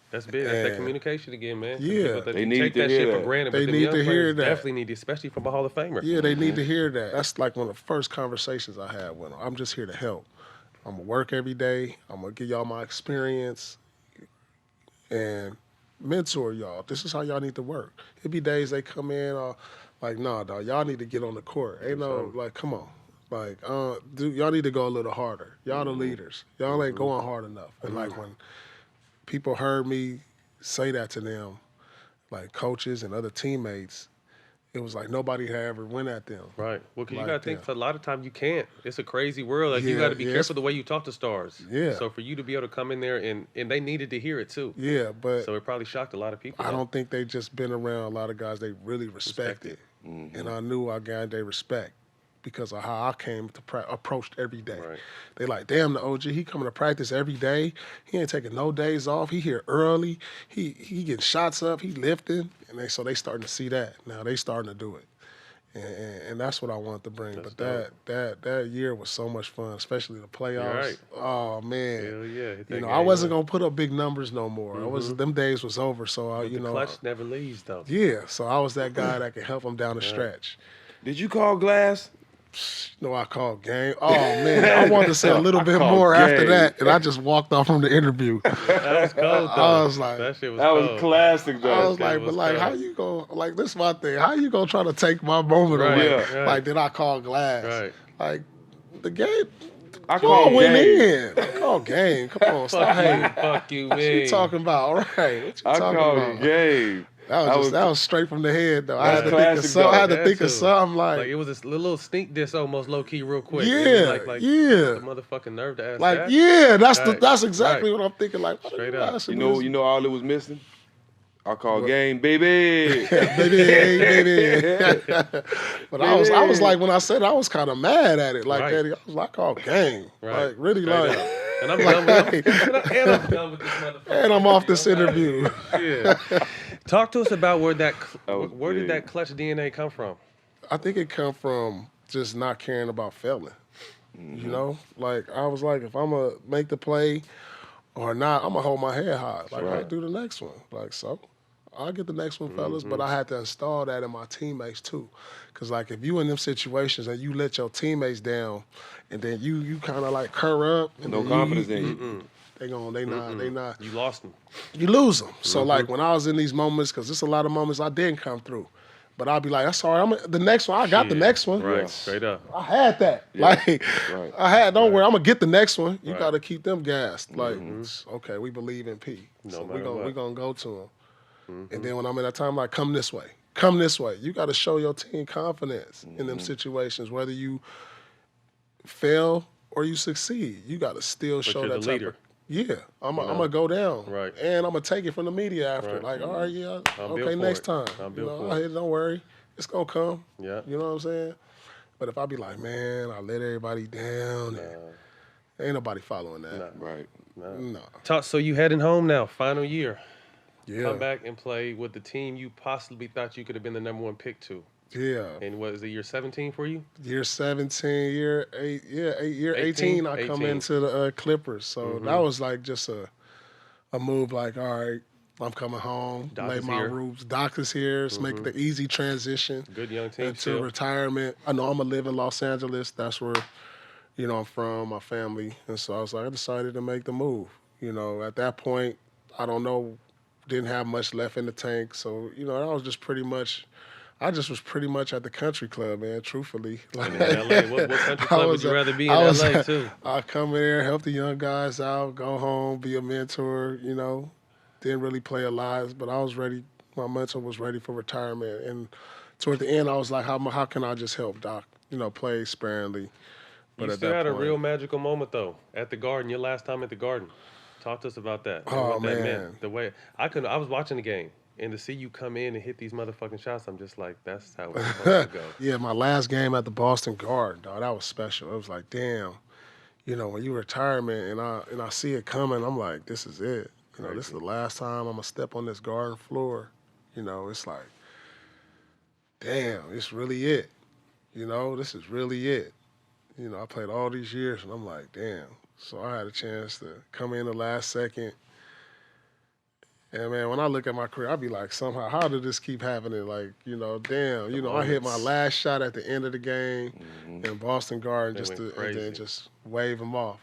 That's big. That's that communication again, man. Yeah. They need to take that shit for granted. They but need to hear that. Definitely need to, especially from a Hall of Famer. Yeah, they need to hear that. That's like one of the first conversations I had with them. I'm just here to help. I'm going to work every day. I'm going to give y'all my experience and mentor y'all. This is how y'all need to work. It be days they come in like, nah, dog, y'all need to get on the court. Ain't no, like, come on. Like, dude, y'all need to go a little harder. Y'all the leaders. Y'all ain't going hard enough. And like when people heard me say that to them, like coaches and other teammates, it was like nobody had ever went at them. Right. Well, because like you got to think, a lot of times you can't. It's a crazy world. Like, you got to be careful the way you talk to stars. Yeah. So for you to be able to come in there, and they needed to hear it too. Yeah, but so it probably shocked a lot of people. I don't think they just been around a lot of guys they really respected. And I knew I gained their respect because of how I came to approached every day. Right. They like, damn, the OG, he coming to practice every day. He ain't taking no days off. He here early. He getting shots up. He lifting. And they starting to see that. Now they starting to do it. And that's what I wanted to bring. That's but that year was so much fun, especially the playoffs. Right. Oh man. Hell yeah. You know, I wasn't gonna put up big numbers no more. Them days was over. So the clutch never leaves though. Yeah. So I was that guy that could help him down the stretch. Did you call Glass? No, I called game. Oh man, I wanted to say a little bit more after that, and I just walked off from the interview. That was cold though. I was like, that shit was That cold. was classic though. I was like, but like, how you gonna like this? Is my thing. How you gonna try to take my moment Right, away? right. Like, did I call Glass? Right. Like, the game. I Ball called went game. in. I called game. Come on, stop hating. Fuck you, What man. you talking about? All right. What you I talking called about? game. That was straight from the head though. I had That's to think of classic, something. I had though. to think That of too. something Like it was a little stink diss almost low key real quick. Yeah, It was yeah. The motherfucking nerve to ask like that. yeah, Right, that's exactly right. what I'm thinking. Like what Straight are up. asking You me? know all it was missing? I called game, baby. baby. But I was like when I said it, I was kind of mad at it. Like Right. that, I was like, oh game. Right. Like really Straight like up. And I'm done with and I'm done with this motherfucker. and I'm off this interview. Yeah. Talk to us about where That was where did big. that clutch DNA come from? I think it come from just not caring about failing. You know? Like I was like, if I'm gonna make the play or not, I'm gonna hold my head high. Like I'll do the next one. Like so. I'll get the next one, fellas, but I had to install that in my teammates too. Cause like if you in them situations and you let your teammates down and then you kinda like curl up and No then confidence in you. they not You lost them. you lose them. So like when I was in these moments, because there's a lot of moments I didn't come through, but I'll be like, that's all right. The next one, I got the next one. Right. Yeah. Straight up. I had that. Like Right. I had. Don't worry, I'm gonna get the next one. You Right. got to keep them gassed. Like okay, we believe in P. No So matter what. we gonna go to them. And then when I'm in that time, like come this way. Come this way. You got to show your team confidence in them situations, whether you fail or you succeed. You got to still show you're that the type leader. of. Yeah, I'm gonna go down, Right. and I'm gonna take it from the media after. Right. Like, all right, yeah, I'm built okay, for next it. time. I'm You built know, for it. hey, don't worry, it's gonna come. Yeah. You know what I'm saying? But if I be like, man, I let everybody down, ain't nobody following that. Right. No. So you heading home now, final year. Yeah. Come back and play with the team you possibly thought you could have been the number 1 pick to. Yeah. And what is it, year 17 for you? Year 17, year 18, I come 18. into the Clippers. So that was like just a move like, all right, I'm coming home, lay my roots. Doc is here. Let's make the easy transition. Good young team into retirement. I know I'm going to live in Los Angeles. That's where, I'm from, my family. And so I was like, I decided to make the move. At that point, I don't know, didn't have much left in the tank. So, I was just pretty much at the country club, man, truthfully. Like, in LA, what country club would you rather be in LA, too? I come in there, help the young guys out, go home, be a mentor, Didn't really play a lot, but I was ready. My mentor was ready for retirement. And toward the end, I was like, how can I just help Doc, play sparingly? But you still had a real magical moment, though, at the Garden, your last time at the Garden. Talk to us about that. Oh, what that man. meant. The way I was watching the game, and to see you come in and hit these motherfucking shots, I'm just like, that's how it's supposed to go. Yeah, my last game at the Boston Garden, dog, that was special. It was like, damn, when you retire, man, and I see it coming, I'm like, this is it. This is the last time I'm gonna step on this Garden floor. It's like, damn, it's really it. This is really it. I played all these years, and I'm like, damn. So I had a chance to come in the last second. And, man, when I look at my career, I be like, somehow, how did this keep happening? Like, damn, I hit my last shot at the end of the game in Boston Garden and then just wave them off.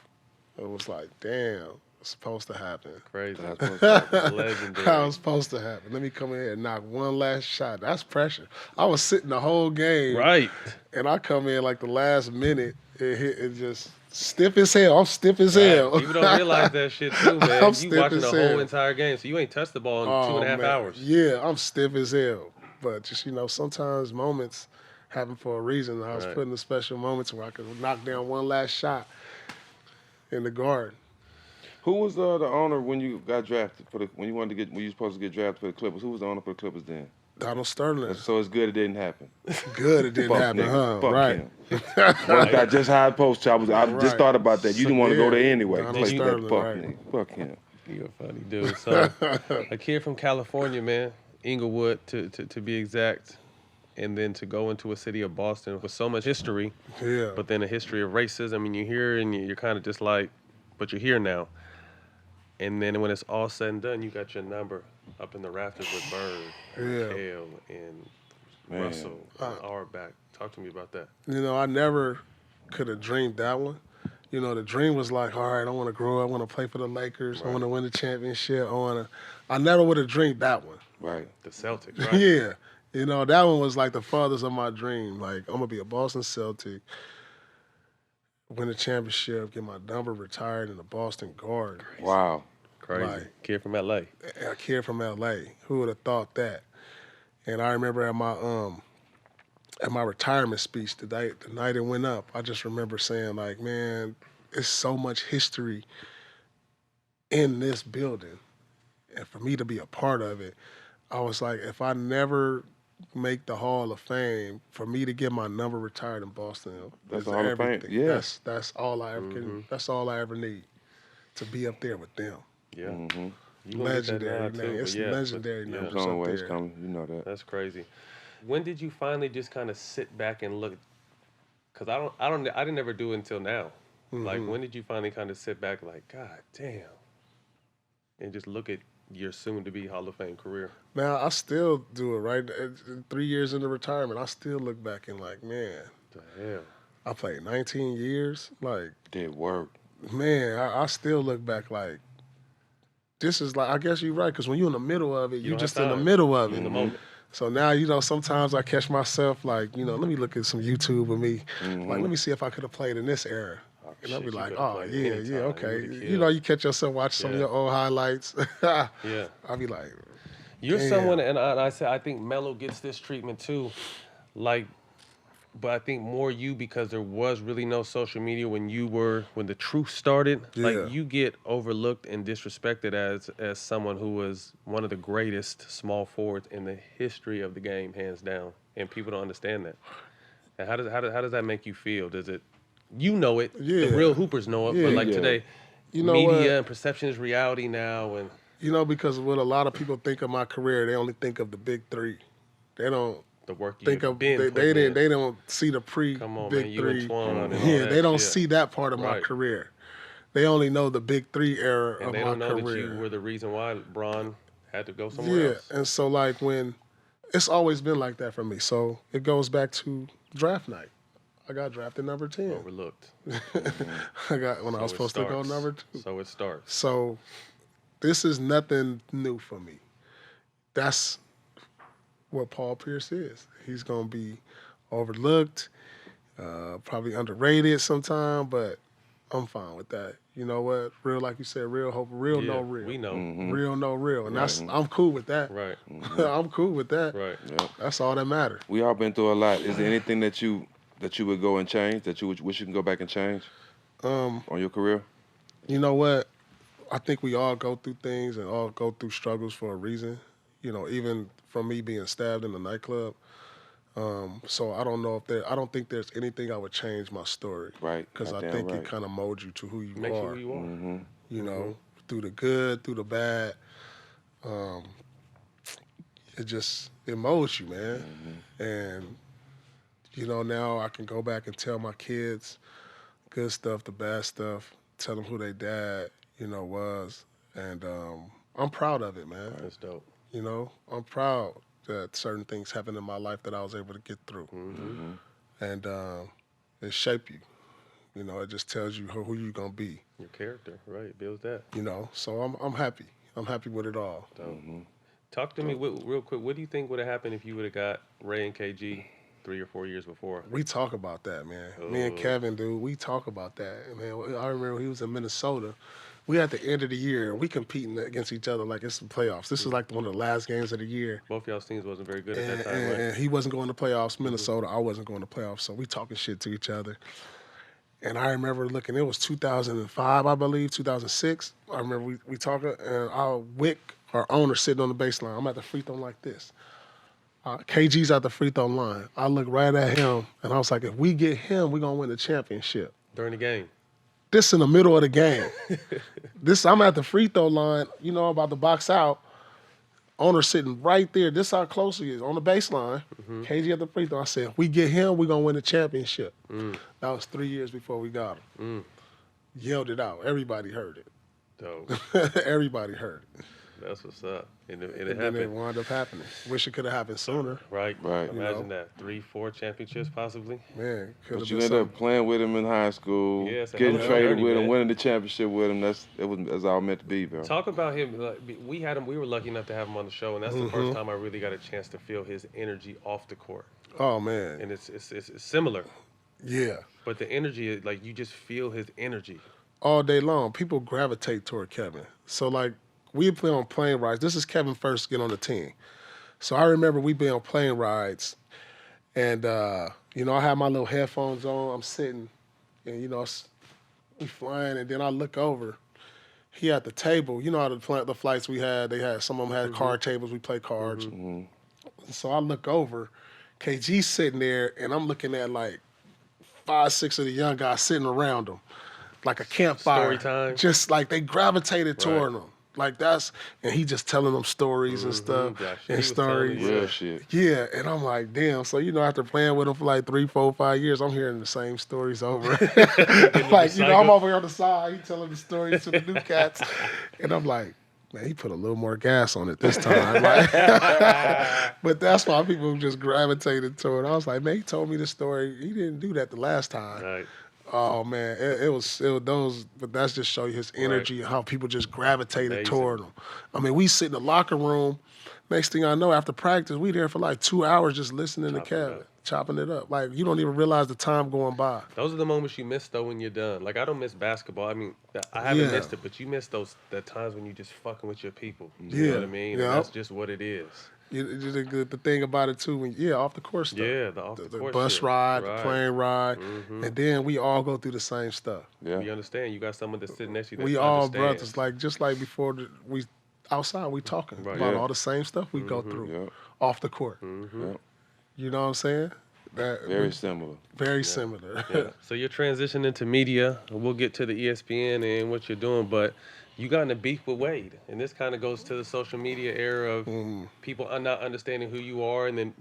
It was like, damn, it's supposed to happen. Crazy. Legendary. How was supposed to happen. Let me come in here and knock one last shot. That's pressure. I was sitting the whole game. Right. And I come in like the last minute and hit it just stiff as hell. I'm stiff as hell. People don't realize that shit too, man. I'm You stiff watching as the hell. whole entire game, so you ain't touched the ball in 2.5 hours. Yeah, I'm stiff as hell. But just, sometimes moments happen for a reason. I was put in the special moments where I could knock down one last shot in the Garden. Who was the owner when you got drafted when you were supposed to get drafted for the Clippers? Who was the owner for the Clippers then? Donald Sterling. So it's good it didn't happen. Good it didn't happen, huh? Fuck Right. him. That's just how I post. I just thought about that. You didn't want to go there anyway. Donald Sterling, right. Fuck him. You're a funny dude. So, a kid from California, man, Inglewood to be exact, and then to go into a city of Boston with so much history, but then a history of racism, and you hear and you're kind of just like, but you're here now. And then when it's all said and done, you got your number up in the rafters with Bird, Hale, and Russell, and Auerbach. Talk to me about that. I never could have dreamed that one. The dream was like, all right, I want to grow up. I want to play for the Lakers. I want to win the championship. I never would have dreamed that one. Right. The Celtics, right? Yeah. That one was like the farthest of my dream. Like, I'm going to be a Boston Celtic, win a championship, get my number retired in the Boston Garden. Wow. Crazy. Like, kid from L.A. A kid from L.A. Who would have thought that? And I remember at my retirement speech, the night it went up, I just remember saying, like, man, it's so much history in this building. And for me to be a part of it, I was like, if I never make the Hall of Fame, for me to get my number retired in Boston, that's the Hall of Fame. Yeah. That's all I ever can. That's all I ever need, to be up there with them. Yeah. Mm-hmm. Legendary name. It's legendary name. It's always coming. You know that. That's crazy. When did you finally just kind of sit back and look? Because I didn't ever do it until now. Like, when did you finally kind of sit back like, God damn, and just look at your soon-to-be Hall of Fame career? Man, I still do it, right? 3 years into retirement, I still look back and like, man, The hell. I played 19 years. Like, Did work. Man, I still look back like, this is like, I guess you're right, because when you're in the middle of it, you're just in the middle of it. In the moment. So now, sometimes I catch myself like, let me look at some YouTube of me. Like, let me see if I could have played in this era. And I'll be like, oh, yeah, okay. You catch yourself watch some of your old highlights. Yeah. I'll be like, You're damn. someone, and I think Melo gets this treatment too. Like, but I think more you, because there was really no social media when the truth started. Yeah. Like, you get overlooked and disrespected as someone who was one of the greatest small forwards in the history of the game, hands down. And people don't understand that. And how does that make you feel? Does it, you know it, Yeah. the real hoopers know it, Yeah. but like Yeah. today, You know media what? and perception is reality now, and You know, because what a lot of people think of my career, they only think of the big three. They don't the work think you've of been putting in. they don't see the Come on, big man, you three. and Twan and all Yeah, that they don't shit. see that part of my Right. career. They only know the big three era And of they my don't know career. that you were the reason why LeBron had to go somewhere Yeah, else. and so like when it's always been like that for me. So it goes back to draft night. I got drafted number 10. Overlooked. I got when I So was it supposed to go starts. number 2. So it starts. So this is nothing new for me. That's what Paul Pierce is. He's gonna be overlooked, probably underrated sometime, but I'm fine with that. You know what? Real, like you said, real hope, real Yeah, no real. we know. Real no real. And I'm cool with that. Right. I'm cool with that. Right. Yep. That's all that matters. We all been through a lot. Is there anything that you would go and change, that you would wish you can go back and change on your career? You know what? I think we all go through things and all go through struggles for a reason. You know, even from me being stabbed in the nightclub. So I don't think there's anything I would change my story. Right. Because I Goddamn think right. it kind of molds you to who you Makes you are. who you are. You know, through the good, through the bad. It molds you, man. And, you know, now I can go back and tell my kids good stuff, the bad stuff, tell them who their dad, you know, was. And I'm proud of it, man. That's dope. You know, I'm proud that certain things happened in my life that I was able to get through. And it shaped you. You know, it just tells you who you're going to be. Your character, right? Builds that. You know, so I'm happy. I'm happy with it all. Dope. Talk to me real quick. What do you think would have happened if you would have got Ray and KG 3 or 4 years before? We talk about that, man. Me and Kevin, dude, we talk about that. Man, I remember he was in Minnesota. We at the end of the year, we competing against each other like it's the playoffs. This is like one of the last games of the year. Both y'all's teams wasn't very good at that time, And right? he wasn't going to playoffs, Minnesota. I wasn't going to playoffs. So we talking shit to each other. And I remember looking, it was 2005, I believe, 2006. I remember we talking, and our owner, sitting on the baseline. I'm at the free throw like this. KG's at the free throw line. I look right at him, and I was like, if we get him, we're going to win the championship. During the game. This in the middle of the game. I'm at the free throw line, you know, I'm about to box out. Owner sitting right there. This how close he is, on the baseline. KG at the free throw. I said, if we get him, we're going to win the championship. That was 3 years before we got him. Yelled it out. Everybody heard it. Dope. Everybody heard it. That's what's up. And it And then it happened. wound up happening. Wish it could have happened sooner. Right. Right. Imagine that. 3-4 championships possibly. Man, could But have you been ended up something. playing with him in high school, Yeah, it's a getting hell of a traded journey, with him, man. winning the championship with him. That's all meant to be, bro. Talk about him. Like, we had him. We were lucky enough to have him on the show, and that's the first time I really got a chance to feel his energy off the court. Oh, man. And it's similar, Yeah. but the energy, like you just feel his energy. All day long, people gravitate toward Kevin. So, like, we play on plane rides. This is Kevin first get on the team. So I remember we been on plane rides, and, you know, I had my little headphones on. I'm sitting, and, you know, we flying, and then I look over. He at the table. You know how the flights we had, some of them had card tables. We play cards. So I look over. KG's sitting there, and I'm looking at, like, 5, 6 of the young guys sitting around him, like a campfire. Story time. Just like they gravitated toward him. Like and he just telling them stories and stuff, Yeah, shit, he and was telling stories. you. Real shit. Yeah, and I'm like, damn. So, you know, after playing with him for like 3, 4, 5 years, I'm hearing the same stories over. Like, you know, I'm over here on the side, he telling the stories to the new cats. And I'm like, man, he put a little more gas on it this time. Like, but that's why people just gravitated toward it. I was like, man, he told me the story. He didn't do that the last time. Right. Oh, man, it was those, but that's just show you his energy and how people just gravitated Amazing. toward him. I mean, we sit in the locker room. Next thing I know, after practice, we there for like 2 hours just listening to Kevin, chopping it up. Like, you don't even realize the time going by. Those are the moments you miss though when you're done. Like I don't miss basketball. I mean, I haven't Yeah. missed it, but you miss the times when you just fucking with your people. You Yeah. know what I mean? Yeah. And that's just what it is. The thing about it too, off the course stuff. Yeah, the off the court bus shit. ride, Right. the plane ride, and then we all go through the same stuff. Yeah. You understand? You got someone that's sitting next to you that We all understands. brothers, just like before we outside, we talking Right. about Yeah. all the same stuff we go through Yeah. off the court. Yeah. You know what I'm saying? Very similar. Very similar. Yeah. So you're transitioning to media. We'll get to the ESPN and what you're doing, but you got in a beef with Wade, and this kind of goes to the social media era of people not understanding who you are, and then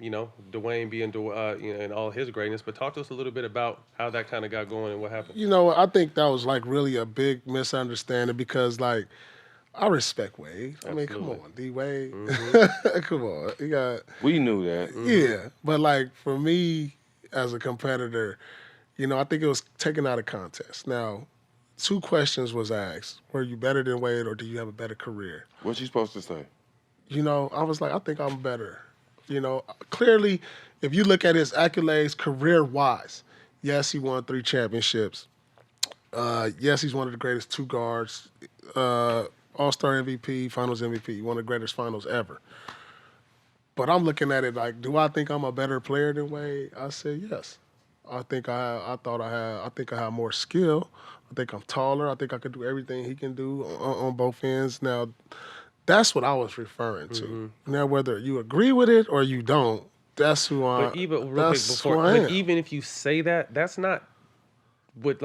Dwyane being and all his greatness. But talk to us a little bit about how that kind of got going and what happened. I think that was like really a big misunderstanding because like I respect Wade. I mean, come on, D Wade. Come on, you got. We knew that. Yeah, but like for me as a competitor, I think it was taken out of context. Now, 2 questions was asked: were you better than Wade, or do you have a better career? What you supposed to say? I was like, I think I'm better. Clearly, if you look at his accolades career-wise, yes, he won 3 championships. Yes, he's one of the greatest 2 guards. All-Star MVP, Finals MVP, one of the greatest finals ever. But I'm looking at it like, do I think I'm a better player than Wade? I said yes. I think I have more skill. I think I'm taller. I think I could do everything he can do on both ends. Now, that's what I was referring to. Now, whether you agree with it or you don't, that's who I am. But even if you say that, that's not what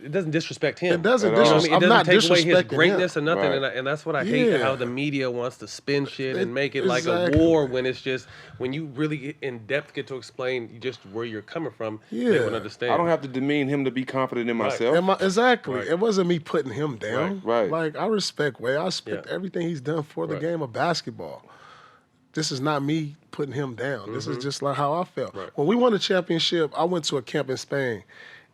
it doesn't disrespect him. It doesn't It doesn't take away his disrespecting greatness him. or nothing, Right. and that's what I hate how the media wants to spin shit and make it like a war when it's just when you really get in depth get to explain just where you're coming from. They would understand. I don't have to demean him to be confident in myself. Exactly. Right. It wasn't me putting him down. Right. Like I respect Wade. I respect everything he's done for the game of basketball. This is not me putting him down. This is just like how I felt. Right. When we won the championship, I went to a camp in Spain,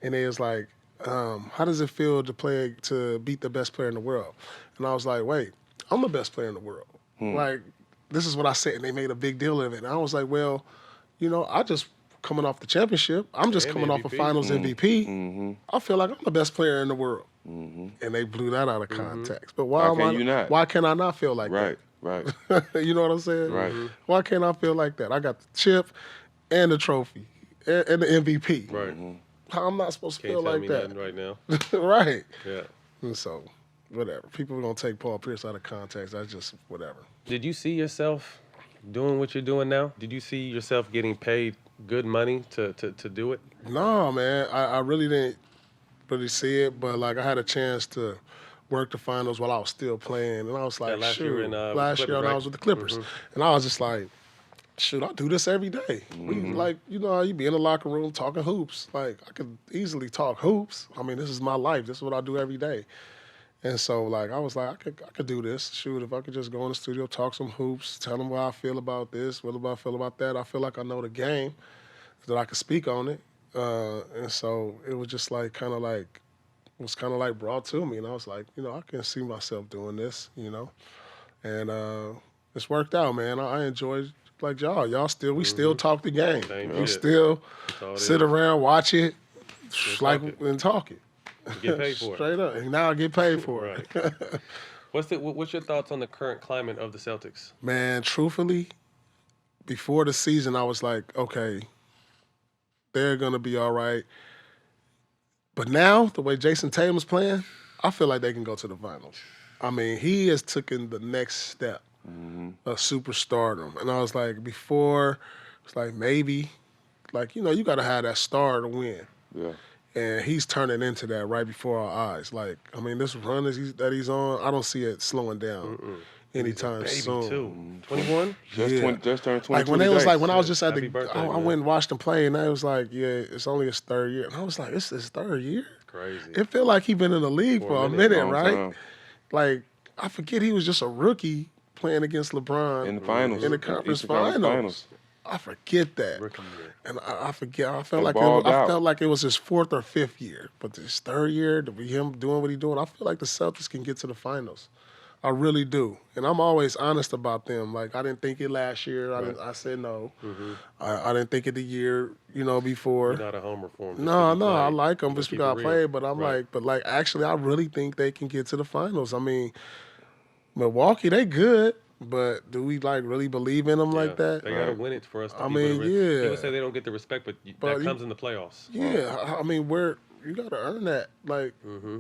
and it was like, how does it feel to beat the best player in the world? And I was like, wait, I'm the best player in the world. Like, this is what I said, and they made a big deal of it. And I was like, well, I just coming off the championship. I'm just coming off a Finals MVP. I feel like I'm the best player in the world. And they blew that out of context. But why can I not feel like that? Right. You know what I'm saying? Right. Why can't I feel like that? I got the chip and the trophy and the MVP. Right. How I'm not supposed to Can't feel tell like me that. nothing right now. Right. Yeah. And so, whatever. People are going to take Paul Pierce out of context. That's just whatever. Did you see yourself doing what you're doing now? Did you see yourself getting paid good money to do it? No, man. I really didn't really see it, but like I had a chance to work the finals while I was still playing. And I was like, last year when I was with the Clippers. And I was just like, shoot, I do this every day. We like, you be in the locker room talking hoops. Like, I could easily talk hoops. I mean, this is my life. This is what I do every day. And so, like, I was like, I could do this. Shoot, if I could just go in the studio, talk some hoops, tell them what I feel about this, what I feel about that. I feel like I know the game, that I could speak on it. And so it was just like, kind of like brought to me. And I was like, I can see myself doing this, And it's worked out, man. I enjoyed like y'all. We still talk the game. We still sit around, watch it, and talk it. You get paid for it. Straight up. And now I get paid for it. What's your thoughts on the current climate of the Celtics? Man, truthfully, before the season, I was like, okay, they're going to be all right. But now, the way Jason Tatum's playing, I feel like they can go to the finals. I mean, he has taken the next step of superstardom. And I was like, before, it's like maybe, like, you got to have that star to win. Yeah. And he's turning into that right before our eyes. Like, I mean, this run that he's on, I don't see it slowing down anytime soon. Too. 21? Just turned 20. Like when I was just at Happy birthday, I man. went and watched him play, and I was like, yeah, it's only his 3rd year. And I was like, it's his 3rd year? Crazy. It felt like he'd been in the league for a minute, Long right? time. Like, I forget he was just a rookie playing against LeBron In the finals. in the conference Eastern Conference finals. I forget that. Rookie year. And I forget. I felt like it was his 4th or 5th year, but his 3rd year to be him doing what he's doing, I feel like the Celtics can get to the finals. I really do, and I'm always honest about them. Like I didn't think it last year. I said no. I didn't think it the year before. You're not a homer for him. No, I like them just because I played, but actually, I really think they can get to the finals. I mean, Milwaukee, they good. But do we really believe in them like that? They gotta win it for us. I mean, yeah. People say they don't get the respect, but that comes in the playoffs. Yeah, I mean, we're you gotta earn that. Like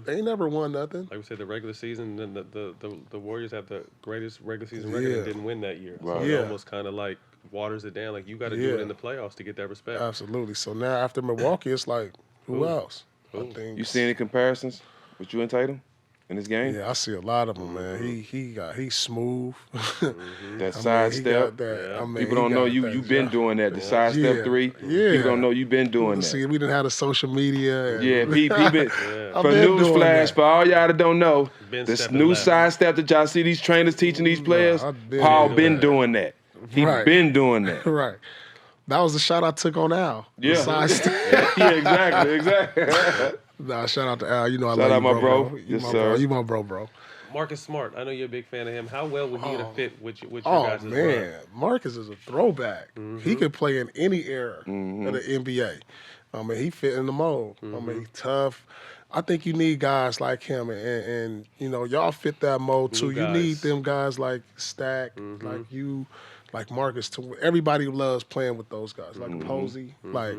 they ain't never won nothing. Like we said, the regular season, then the Warriors had the greatest regular season record and didn't win that year. Right. So it almost kind of like waters it down. Like you got to do it in the playoffs to get that respect. Absolutely. So now after Milwaukee, it's like who else? I think You see any comparisons with you and Tatum in this game? Yeah, I see a lot of them, man. He's smooth. That side step. People don't know you've been doing that. The side step three. Yeah. People don't know you've been doing that. See, we didn't have the social media. And Yeah, he been I've for been news doing flash that. for all y'all that don't know. Been This stepping new left. side step that y'all see these trainers teaching these players. I've been Paul doing been that. doing that. He Right. been doing that. Right. That was the shot I took on Al. Yeah. The side step. Yeah, exactly. Nah, shout out to Al. You know I Shout love out you, my bro. You Yes, my sir. bro. You my bro. Marcus Smart, I know you're a big fan of him. How well would he have fit with your Oh guys' man, Marcus is a throwback. He could play in any era of the NBA. I mean, he fit in the mold. I mean, he's tough. I think you need guys like him, and you know, y'all fit that mold too. Glue You need guys. them guys like Stack, like you, like Marcus. Everybody loves playing with those guys, like Posey. Like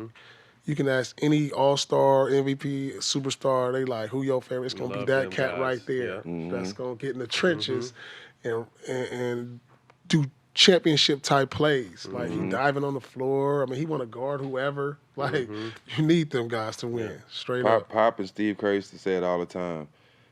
you can ask any All-Star, MVP, superstar. They like who your favorite. It's gonna Love be that them cat guys. right there. Yeah. That's gonna get in the trenches and do championship type plays. Like he diving on the floor. I mean, he want to guard whoever. Like you need them guys to win. Straight up. Pop and Steve Kerr used to say it all the time.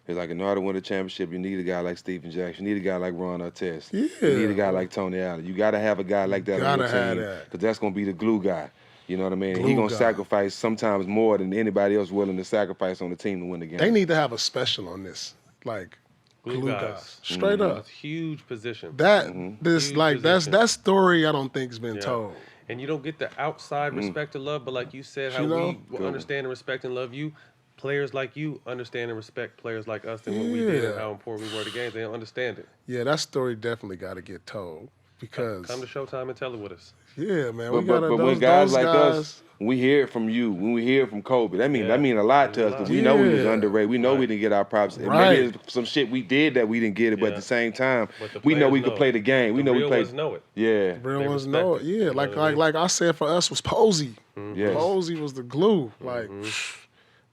It's like in order to win a championship, you need a guy like Stephen Jackson. You need a guy like Ron Artest. Yeah. You need a guy like Tony Allen. You got to have a guy like that on Gotta your have team that. because that's going to be the glue guy. You know what I mean? And Glue he going to guy. sacrifice sometimes more than anybody else willing to sacrifice on the team to win the game. They need to have a special on this. Like glue guys. guys. Straight up. It's a huge position. That this Huge like position. that story I don't think's been Yeah. told. And you don't get the outside respect and love, but like you said, how You know? we will understand and respect and love you. Players like you understand and respect players like us and what we did and Yeah. how important we were to games. They don't understand it. Yeah, that story definitely got to get told because Come to Showtime and tell it with us. yeah, man, we But, got to when guys like us, when we hear it from you, when we hear it from Kobe, that mean a lot to us because we know we was Yeah. underrated. We know we didn't get our props. And Right. maybe it's some shit we did that we didn't get it, but at Yeah. the same time, But the we know players we could play the game. We The know we real played. ones know it. Yeah. real They ones respect know it. it. Yeah, You know like what I mean? like I said for us was Posey. Yes. Posey was the glue. Like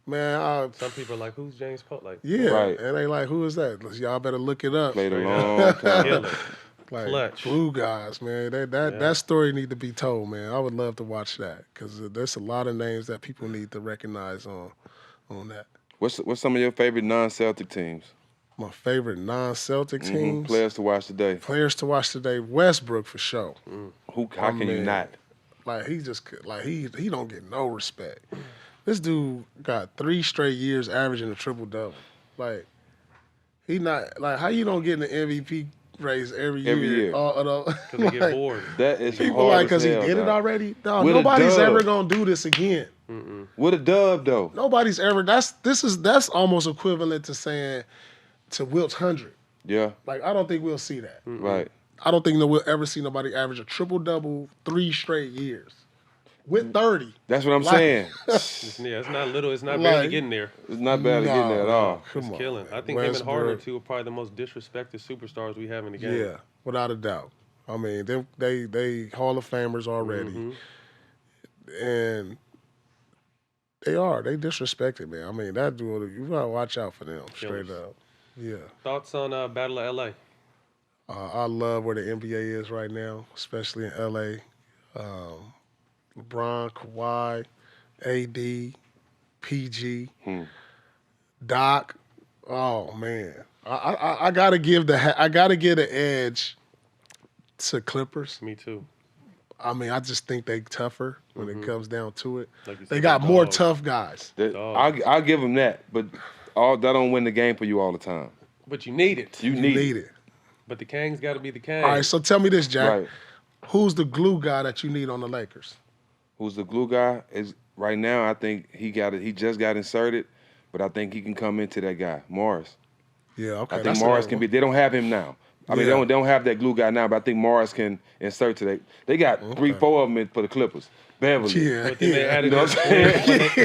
man, Some people are like, who's James Pope? Like, yeah, Right. and they like, who is that? Y'all better look it up. Played a Straight long time. killer. Like Clutch. glue guys, man. That story need to be told, man. I would love to watch that because there's a lot of names that people need to recognize on that. What's some of your favorite non-Celtic teams? My favorite non-Celtic teams. Players to watch today. Players to watch today. Westbrook for sure. How can you man. not? Like he just like he don't get no respect. This dude got 3 straight years averaging a triple double. Like he not like how you don't get an MVP race every year. year. Because they get bored. That is People hard like as because he hell, did it dog. already. No, With a nobody's dub. ever gonna do this again. With a dub though. Nobody's ever. That's almost equivalent to saying to Wilt's 100. Yeah. Like I don't think we'll see that. Right. I don't think that we'll ever see nobody average a triple double 3 straight years with 30. That's what I'm Like- saying. Yeah, it's not little. It's not barely Like- getting there. It's not bad at getting there at all. Come It's on, killing. man. I think him and Harden are Westbrook. 2 are probably the most disrespected superstars we have in the game. Yeah, without a doubt. I mean, they Hall of Famers already, and they disrespected, man. I mean, that dude, you gotta watch out for them, straight Killers. up. Yeah, Thoughts on Battle of LA? I love where the NBA is right now, especially in LA. LeBron, Kawhi, AD, PG, Doc. Oh man, I gotta give the edge to Clippers. Me too. I mean, I just think they tougher when it comes down to it. Like you They said, got they're more dogs. tough guys. I'll give them that, but that don't win the game for you all the time. But you need it. You You need need it. it. But the Kang's got to be the Kang. All right, so tell me this, Jack. Right. Who's the glue guy that you need on the Lakers? Who's the glue guy? Is right now I think he just got inserted, but I think he can come into that guy, Morris. Yeah, okay. I think that's Morris another can one. be. They don't have him now. I mean, Yeah. they don't have that glue guy now, but I think Morris can insert today. They got 3, 4 of them for the Clippers. Beverly. Yeah, But then they yeah. added You know his what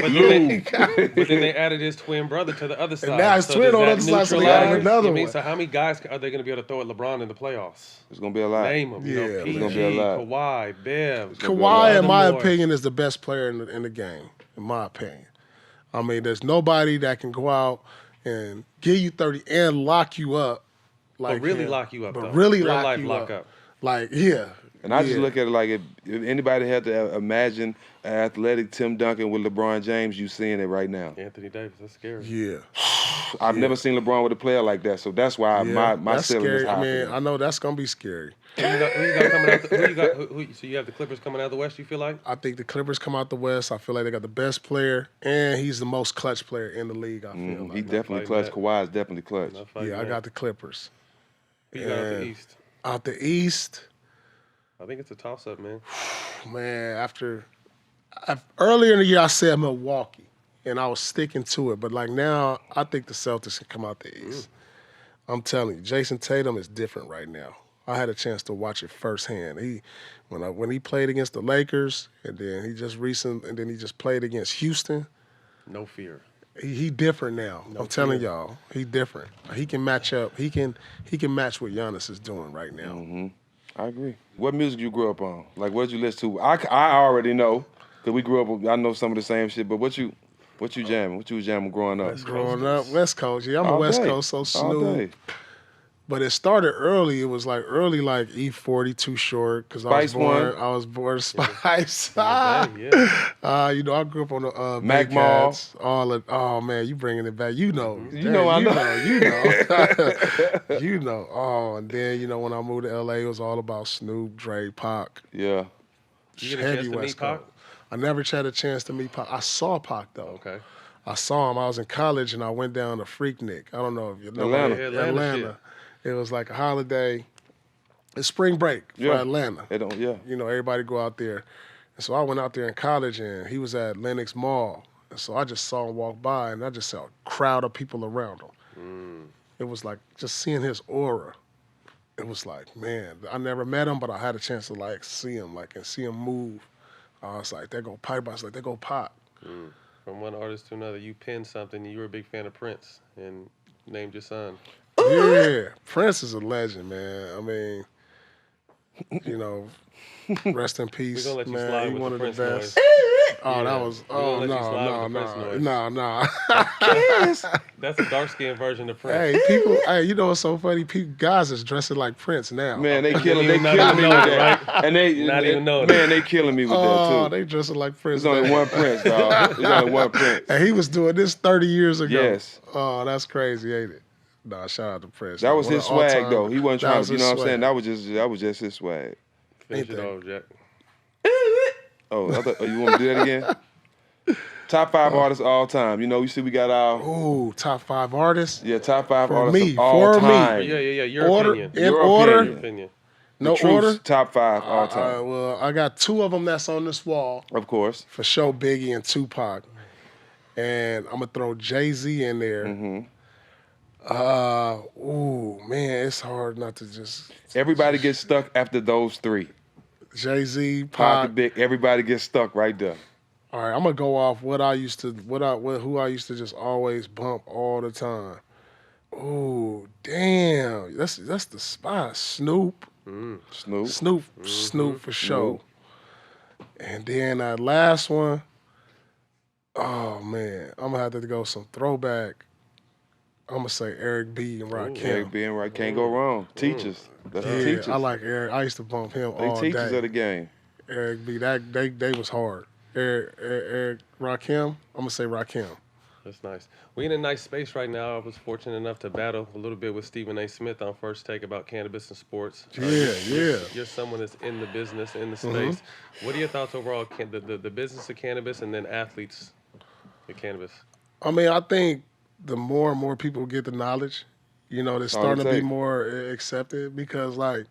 I'm twin, but then they added his twin brother to the other side. now his twin does on the that other side, so they added neutralize? another You mean, one. so how many guys are they going to be able to throw at LeBron in the playoffs? It's gonna be a lot. Name them. You Yeah, know, it's PG, gonna be a lot. Kawhi, Bev. Kawhi, in my Other more. opinion, is the best player in the game, in my opinion. I mean, there's nobody that can go out and give you 30 and lock you up. But really lock you up, but though. really Real lock life you lock up. Like, yeah. And I just look at it like if anybody had to imagine an athletic Tim Duncan with LeBron James, you seeing it right now. Anthony Davis, that's scary. Yeah. I've never seen LeBron with a player like that, so that's why my that's ceiling scary. is high. I mean, for him. I know that's gonna be scary. Who you got coming out? So you have the Clippers coming out of the West, you feel like? I think the Clippers come out the West. I feel like they got the best player, and he's the most clutch player in the league, I feel like. He definitely clutch. Kawhi is definitely clutch. Yeah, I got the Clippers. Who you got out the East? Out the East, I think it's a toss-up, man. man, earlier in the year I said Milwaukee, and I was sticking to it. But like now, I think the Celtics can come out the East. I'm telling you, Jason Tatum is different right now. I had a chance to watch it firsthand. When he played against the Lakers, and then he just played against Houston. No fear. He different now. I'm telling y'all, he different. He can match up. He can match what Giannis is doing right now. Mm-hmm. I agree. What music you grew up on? Like, what did you listen to? I already know, because we grew up, I know some of the same shit, but what you jamming? What you was jamming growing up? Growing up, West Coast. Yeah, I'm a West Coast, so Snoop. But it started early. It was like early, like E40, Too Short, because I was born Spice. You know, I grew up on the Mac Mall. Oh man, you bringing it back. You know. You know. You know. Oh, and then when I moved to LA, it was all about Snoop, Dre, Pac. Yeah. You get a chance to meet Pac? I never had a chance to meet Pac. I saw Pac though. Okay. I saw him. I was in college and I went down to Freaknik. I don't know if you know Atlanta. It was like a holiday. It's spring break for Atlanta. Everybody go out there. And so I went out there in college and he was at Lenox Mall. And so I just saw him walk by and I just saw a crowd of people around him. It was like just seeing his aura. It was like, man, I never met him, but I had a chance to like see him, and see him move. I was like, there go Pipe. I was like, there go Pop. From one artist to another, you pinned something. You were a big fan of Prince and named your son. Yeah, Prince is a legend, man. I mean, rest in peace, we're gonna let you man. slide He with one the of the Prince best. noise. That was no. That's a dark-skinned version of Prince. Hey, people. Hey, what's so funny? Guys is dressing like Prince now. Man, they killing me with that. Right? And they killing me with that too. Oh, they dressing like Prince. There's only one Prince, dog. There's only one Prince. And he was doing this 30 years ago. Yes. Oh, that's crazy, ain't it? Nah, shout out to Prince. That was his swag, though. He wasn't trying to, you know what I'm saying? That was just his swag. Finish it off, Jack. Oh, you want to do that again? Top 5 artists all time. You see we got our... Ooh, top 5 artists? Yeah, top 5 for artists me, of all time. Yeah. Your opinion. In order? Your opinion. No Truth's order? Top 5 all time. Well, I got 2 of them that's on this wall. Of course. For sure, Biggie and Tupac. And I'm going to throw Jay-Z in there. Ooh, man, it's hard not to just... Everybody gets stuck after those 3. Jay-Z, Pac, Pac. Big. Everybody gets stuck right there. All right, I'm gonna go off who I used to just always bump all the time. Ooh, damn, that's the spot. Snoop. Snoop for sure. And then that last one, oh man, I'm gonna have to go some throwback. I'm gonna say Eric B. and Rakim. Eric B. and Rakim, can't go wrong. Teachers, that's the teachers. I like Eric. I used to bump him all day. They teachers of the game. Eric B. They was hard. Eric Rakim. I'm gonna say Rakim. That's nice. We're in a nice space right now. I was fortunate enough to battle a little bit with Stephen A. Smith on First Take about cannabis and sports. You're someone that's in the business, in the space. What are your thoughts overall, the business of cannabis and then athletes with cannabis? I mean, I think the more and more people get the knowledge, they're starting to be more accepted because, like,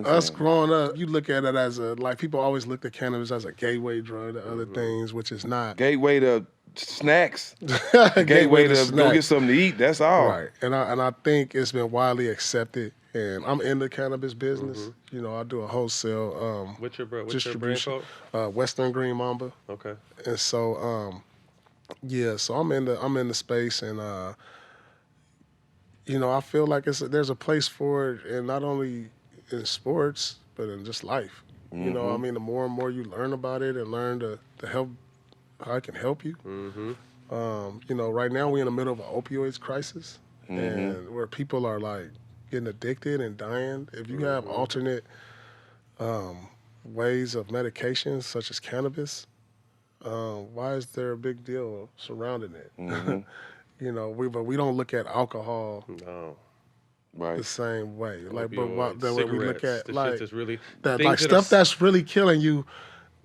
us growing up, you look at it as people always looked at cannabis as a gateway drug to other things, which is not. Gateway to snacks. Gateway to go get something to eat, that's all. Right. And I think it's been widely accepted. And I'm in the cannabis business. I do a wholesale what's your distribution. brand called? Western Green Mamba. Okay. And so so I'm in the space, and I feel like there's a place for it, and not only in sports but in just life. I mean, the more and more you learn about it and learn to help how it can help you, You know, right now we're in the middle of an opioids crisis, and where people are like getting addicted and dying. If you have alternate ways of medications such as cannabis, why is there a big deal surrounding it? You know, but we don't look at alcohol the same way. Like, but the way we look at like really, that, like stuff that's really killing you,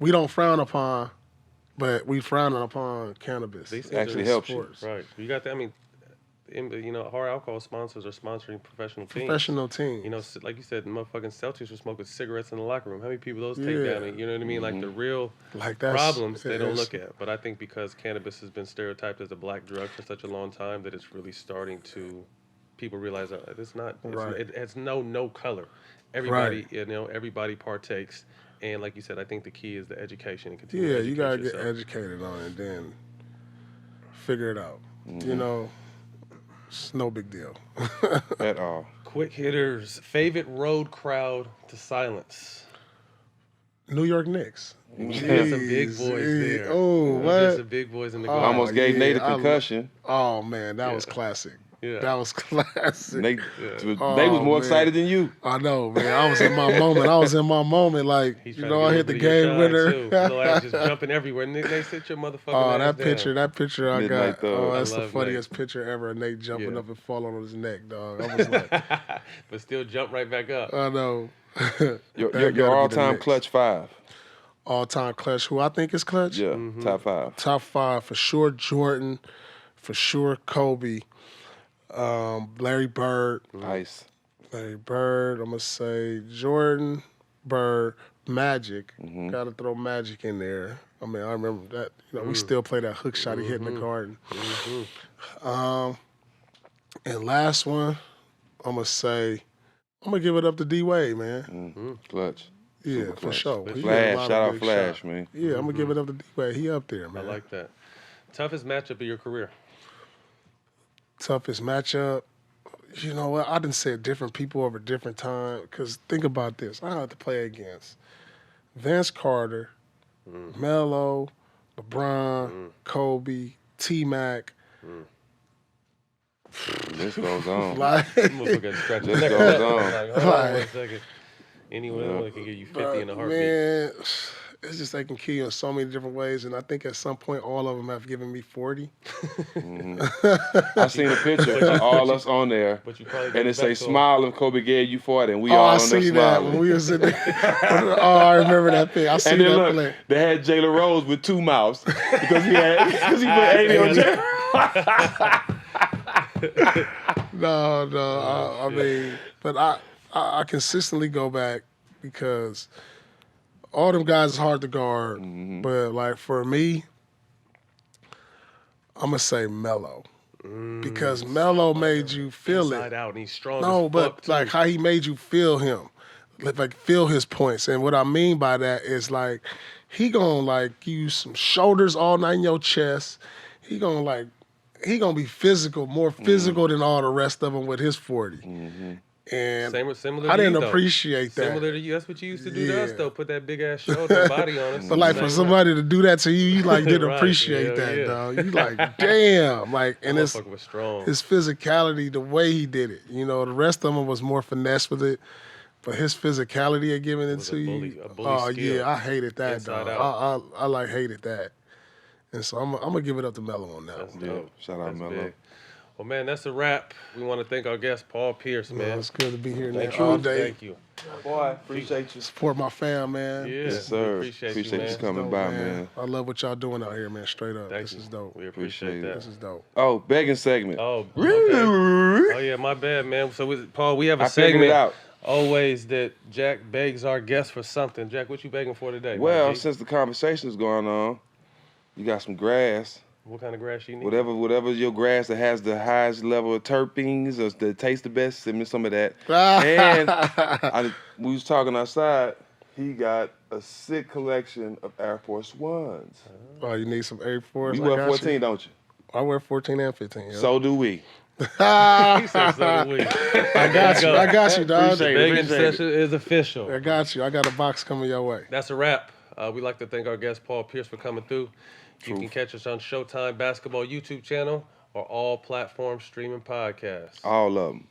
we don't frown upon, but we frown upon cannabis. These actually helps you. Right. You got that. I mean, you know, hard alcohol sponsors are sponsoring professional teams. Professional teams. You know, like you said, the motherfucking Celtics were smoking cigarettes in the locker room. How many people those take down? You know what I mean? Like the real problems they don't look at. But I think because cannabis has been stereotyped as a black drug for such a long time that it's really starting to, people realize that it's not. It has no color. Everybody, you know, everybody partakes. And like you said, I think the key is the education and continue to educate you gotta yourself. get educated on it, and then figure it out. You know. It's no big deal. At all. Quick hitters. Favorite road crowd to silence? New York Knicks. There's some big boys there. Oh, what? There's some big boys in the garden. Almost gave Nate a concussion. Oh, man, that was classic. Yeah. That was classic. Nate was more excited than you. I know, man. I was in my moment. Like, you know, I hit the game winner. Lil Ass just jumping everywhere. Nate, sit your motherfucking ass down. that picture I Midnight got. Thug. Oh, that's the Nate. funniest picture ever. Nate jumping up and falling on his neck, dog. I was like, but still jump right back up. I know. Your all-time clutch 5. All-time clutch. Who I think is clutch? Yeah, top 5. Top 5 for sure. Jordan, for sure. Kobe. Larry Bird. Ice. Larry Bird. I'm gonna say Jordan, Bird, Magic. Got to throw Magic in there. I mean, I remember that. You know, we still play that hook shot he hit in the garden. And last one, I'm gonna give it up to D-Wade, man. Clutch. Yeah, Super for clutch. sure. Flash, shout out Flash, man. Yeah, I'm gonna give it up to D-Wade. He up there, man. I like that. Toughest matchup of your career? Toughest matchup. You know what? I done said different people over different time. Because think about this. I had to play against Vince Carter, Melo, LeBron, Kobe, T-Mac. This goes on. This goes on. Like, hold on 1 second. Anyone can give you 50 in a heartbeat. Man, it's just they can kill you in so many different ways, and I think at some point all of them have given me 40. I seen a picture of all us on there, and it say "Smile if Kobe gave you 40," and we all on there smiling. that when we was in there. I remember that thing. I seen that look, play. they had Jalen Rose with 2 mouths because he put 80 on Jalen. No. I mean, but I consistently go back because all them guys is hard to guard. But like for me, I'm gonna say Melo. Because Melo made you feel Inside it. out, and he's strong. No, as but fuck, too. like how he made you feel him. Like feel his points. And what I mean by that is like he gonna like give you some shoulders all night in your chest. He gonna be physical, more physical than all the rest of them with his 40. And similar I to didn't you, though. appreciate that. Similar to you. That's what you used to do to us, though. Put that big ass shoulder and body on us. But like for somebody to do that to you, you like didn't Right. appreciate Hell that, yeah. dog. You like, damn. Like, and it's Motherfucker was strong. his physicality, the way he did it. You know, the rest of them was more finesse with it. But his physicality of giving it was to a you. bully skill. Yeah, I hated that, Inside dog. I like hated that. And so I'm gonna give it up to Melo on that That's one. dope. Shout out That's Melo. big. Well, man, that's a wrap. We want to thank our guest, Paul Pierce, man. It's good to be here Thank all you. day. Thank you. Boy, appreciate you. Support my fam, man. Yeah, Yes, sir. we appreciate you, man. coming by, man. I love what y'all doing out here, man. Straight up. Thank This you. is dope. We appreciate Appreciate that. This is dope. Oh, begging segment. Oh, okay. Oh, yeah, my bad, man. So, Paul, we have a I figured segment it out. always that Jack begs our guests for something. Jack, what you begging for today? Well, my G? since the conversation is going on, you got some grass. What kind of grass you need? Whatever your grass that has the highest level of terpenes or that tastes the best, send me some of that. And we was talking outside. He got a sick collection of Air Force Ones. Oh, you need some Air Force? You I wear got 14, you. don't you? I wear 14 and 15. Yeah. So do we. He said so do we. I got you, dog. Appreciate it. Begging session is official. I got you. I got a box coming your way. That's a wrap. We'd like to thank our guest, Paul Pierce, for coming through. You can catch us on Showtime Basketball YouTube channel or all platforms streaming podcasts. All of them.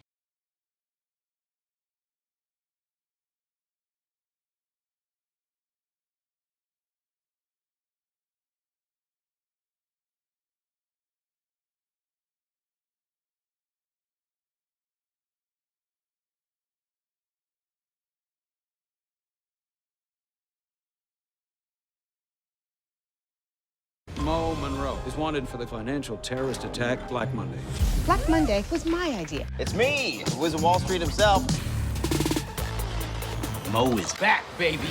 Mo Monroe is wanted for the financial terrorist attack Black Monday. Black Monday was my idea. It's me, Wizard of Wall Street himself. Mo is back, baby.